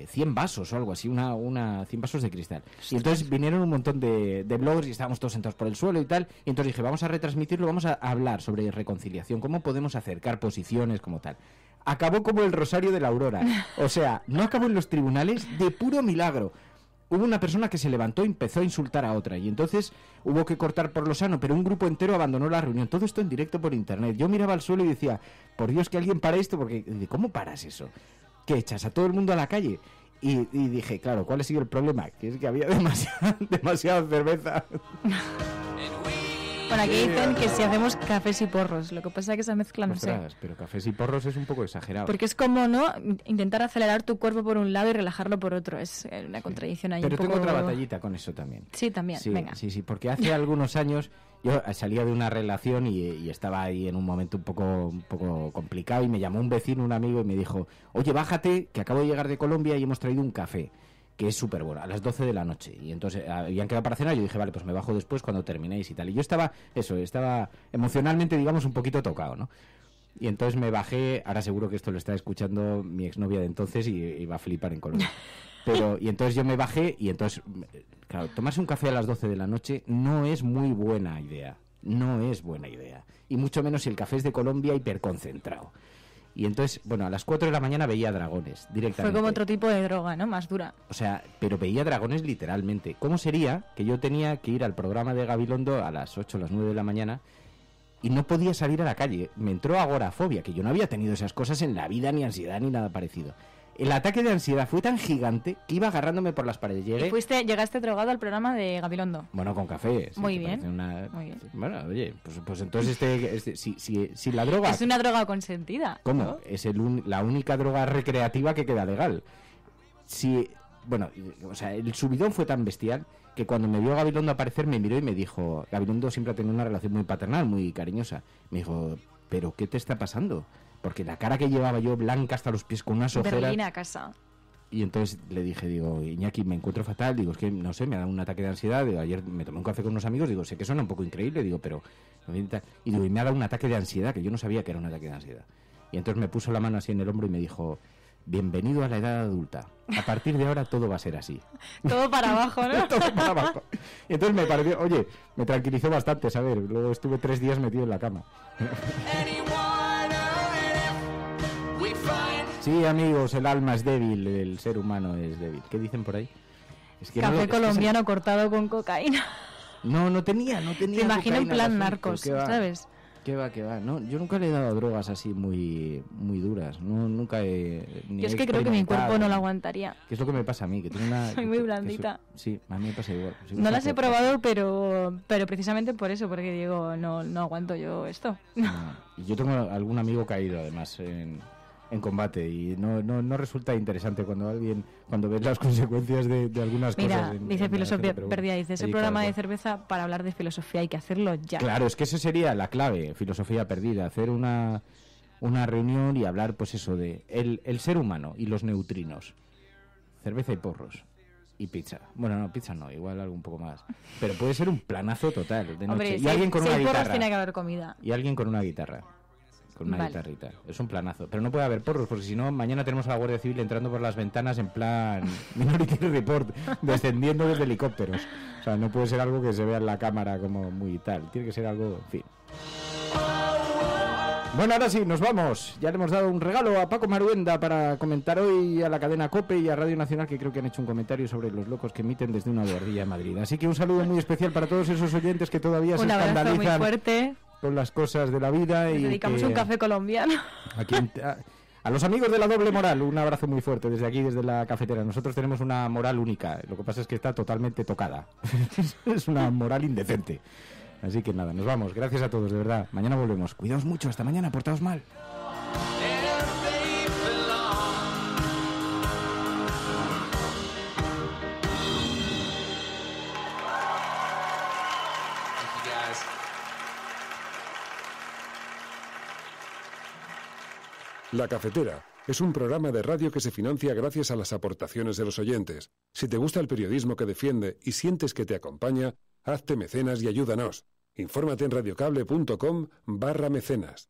100 vasos o algo así, 100 vasos de cristal. Y entonces vinieron un montón de bloggers y estábamos todos sentados por el suelo y tal. Y entonces dije, vamos a retransmitirlo, vamos a hablar sobre reconciliación, cómo podemos acercar posiciones como tal. Acabó como el Rosario de la Aurora. O sea, no acabó en los tribunales de puro milagro. Hubo una persona que se levantó y empezó a insultar a otra. Y entonces hubo que cortar por lo sano, pero un grupo entero abandonó la reunión. Todo esto en directo por internet. Yo miraba al suelo y decía, por Dios que alguien pare esto, porque ¿cómo paras eso? ¿Qué echas a todo el mundo a la calle? Y dije, claro, ¿cuál ha sido el problema? Que es que había demasiada cerveza. Bueno, aquí dicen que si hacemos cafés y porros, lo que pasa es que esa mezcla no sé. Pero cafés y porros es un poco exagerado. Porque es como, ¿no? Intentar acelerar tu cuerpo por un lado y relajarlo por otro. Es una contradicción ahí. Pero un poco... tengo otra batallita con eso también. Sí, también, venga. Sí, porque hace algunos años yo salía de una relación y estaba ahí en un momento un poco complicado y me llamó un vecino, un amigo, y me dijo, oye, bájate, que acabo de llegar de Colombia y hemos traído un café, que es súper bueno, a las 12 de la noche. Y entonces habían quedado para cenar. Yo dije, vale, pues me bajo después cuando terminéis y tal. Y yo estaba emocionalmente, digamos, un poquito tocado, ¿no? Y entonces me bajé. Ahora seguro que esto lo está escuchando mi exnovia de entonces y va a flipar en Colombia. Y entonces yo me bajé y entonces, claro, tomarse un café a las 12 de la noche no es muy buena idea. No es buena idea. Y mucho menos si el café es de Colombia hiperconcentrado. Y entonces, bueno, a las 4 de la mañana veía dragones directamente. Fue como otro tipo de droga, ¿no? Más dura. O sea, pero veía dragones literalmente. ¿Cómo sería que yo tenía que ir al programa de Gabilondo a las 8 o las 9 de la mañana y no podía salir a la calle? Me entró agorafobia, que yo no había tenido esas cosas en la vida, ni ansiedad, ni nada parecido. El ataque de ansiedad fue tan gigante que iba agarrándome por las paredes. ¿Y llegaste drogado al programa de Gabilondo? Bueno, con café. Sí, muy bien. Muy bien. Bueno, oye, pues entonces si la droga... Es una droga consentida. ¿Cómo? ¿No? Es la única droga recreativa que queda legal. Bueno, o sea, el subidón fue tan bestial que cuando me vio Gabilondo aparecer me miró y me dijo... Gabilondo siempre ha tenido una relación muy paternal, muy cariñosa. Me dijo, ¿pero qué te está pasando? Porque la cara que llevaba yo, blanca hasta los pies, con unas ojeras... Berlín a casa. Y entonces le dije, digo, Iñaki, me encuentro fatal. Digo, es que, no sé, me ha dado un ataque de ansiedad. Digo, ayer me tomé un café con unos amigos. Digo, sé que suena un poco increíble. Digo, pero... Y digo, y me ha dado un ataque de ansiedad, que yo no sabía que era un ataque de ansiedad. Y entonces me puso la mano así en el hombro y me dijo, bienvenido a la edad adulta. A partir de ahora todo va a ser así. Todo para abajo, ¿no? Todo para abajo. Y entonces me pareció, oye, me tranquilizó bastante, ¿sabes? Luego estuve 3 días metido en la cama. Sí, amigos, el alma es débil, el ser humano es débil. ¿Qué dicen por ahí? Es que café colombiano cortado con cocaína. No tenía. Te imagino en plan narcos, ¿sabes? ¿Qué va? No, yo nunca le he dado drogas así muy duras. Nunca he... Yo es que creo que mi cuerpo no lo aguantaría. ¿Qué es lo que me pasa a mí? Que tengo una... Soy muy blandita. Sí, a mí me pasa igual. No las he probado, pero precisamente por eso, porque digo, no aguanto yo esto. Y yo tengo algún amigo caído, además, en combate, y no resulta interesante cuando ves las consecuencias de algunas cosas. Mira, dice Filosofía Perdida, dice, ese programa de cerveza para hablar de filosofía hay que hacerlo ya. Claro, es que esa sería la clave, Filosofía Perdida, hacer una reunión y hablar, pues eso, de el ser humano y los neutrinos, cerveza y porros. Y pizza. Bueno, no, pizza no, igual algo un poco más. Pero puede ser un planazo total de noche. Hombre, y alguien con una guitarra. Tiene que haber comida. Y alguien con una guitarra. Con una guitarrita. Es un planazo. Pero no puede haber porros, porque si no, mañana tenemos a la Guardia Civil entrando por las ventanas en plan Minority Report, descendiendo desde helicópteros. O sea, no puede ser algo que se vea en la cámara como muy tal. Tiene que ser algo, en fin. Bueno, ahora sí, nos vamos. Ya le hemos dado un regalo a Paco Maruenda para comentar hoy a la cadena COPE y a Radio Nacional, que creo que han hecho un comentario sobre los locos que emiten desde una guardilla en Madrid. Así que un saludo muy especial para todos esos oyentes que todavía se escandalizan. Un abrazo muy fuerte con las cosas de la vida. Les dedicamos un café colombiano. A los amigos de la doble moral, un abrazo muy fuerte desde aquí, desde la cafetera. Nosotros tenemos una moral única, lo que pasa es que está totalmente tocada. Es una moral indecente. Así que nada, nos vamos. Gracias a todos, de verdad. Mañana volvemos. Cuidaos mucho, hasta mañana, portaos mal. La Cafetera es un programa de radio que se financia gracias a las aportaciones de los oyentes. Si te gusta el periodismo que defiende y sientes que te acompaña, hazte mecenas y ayúdanos. Infórmate en radiocable.com/mecenas.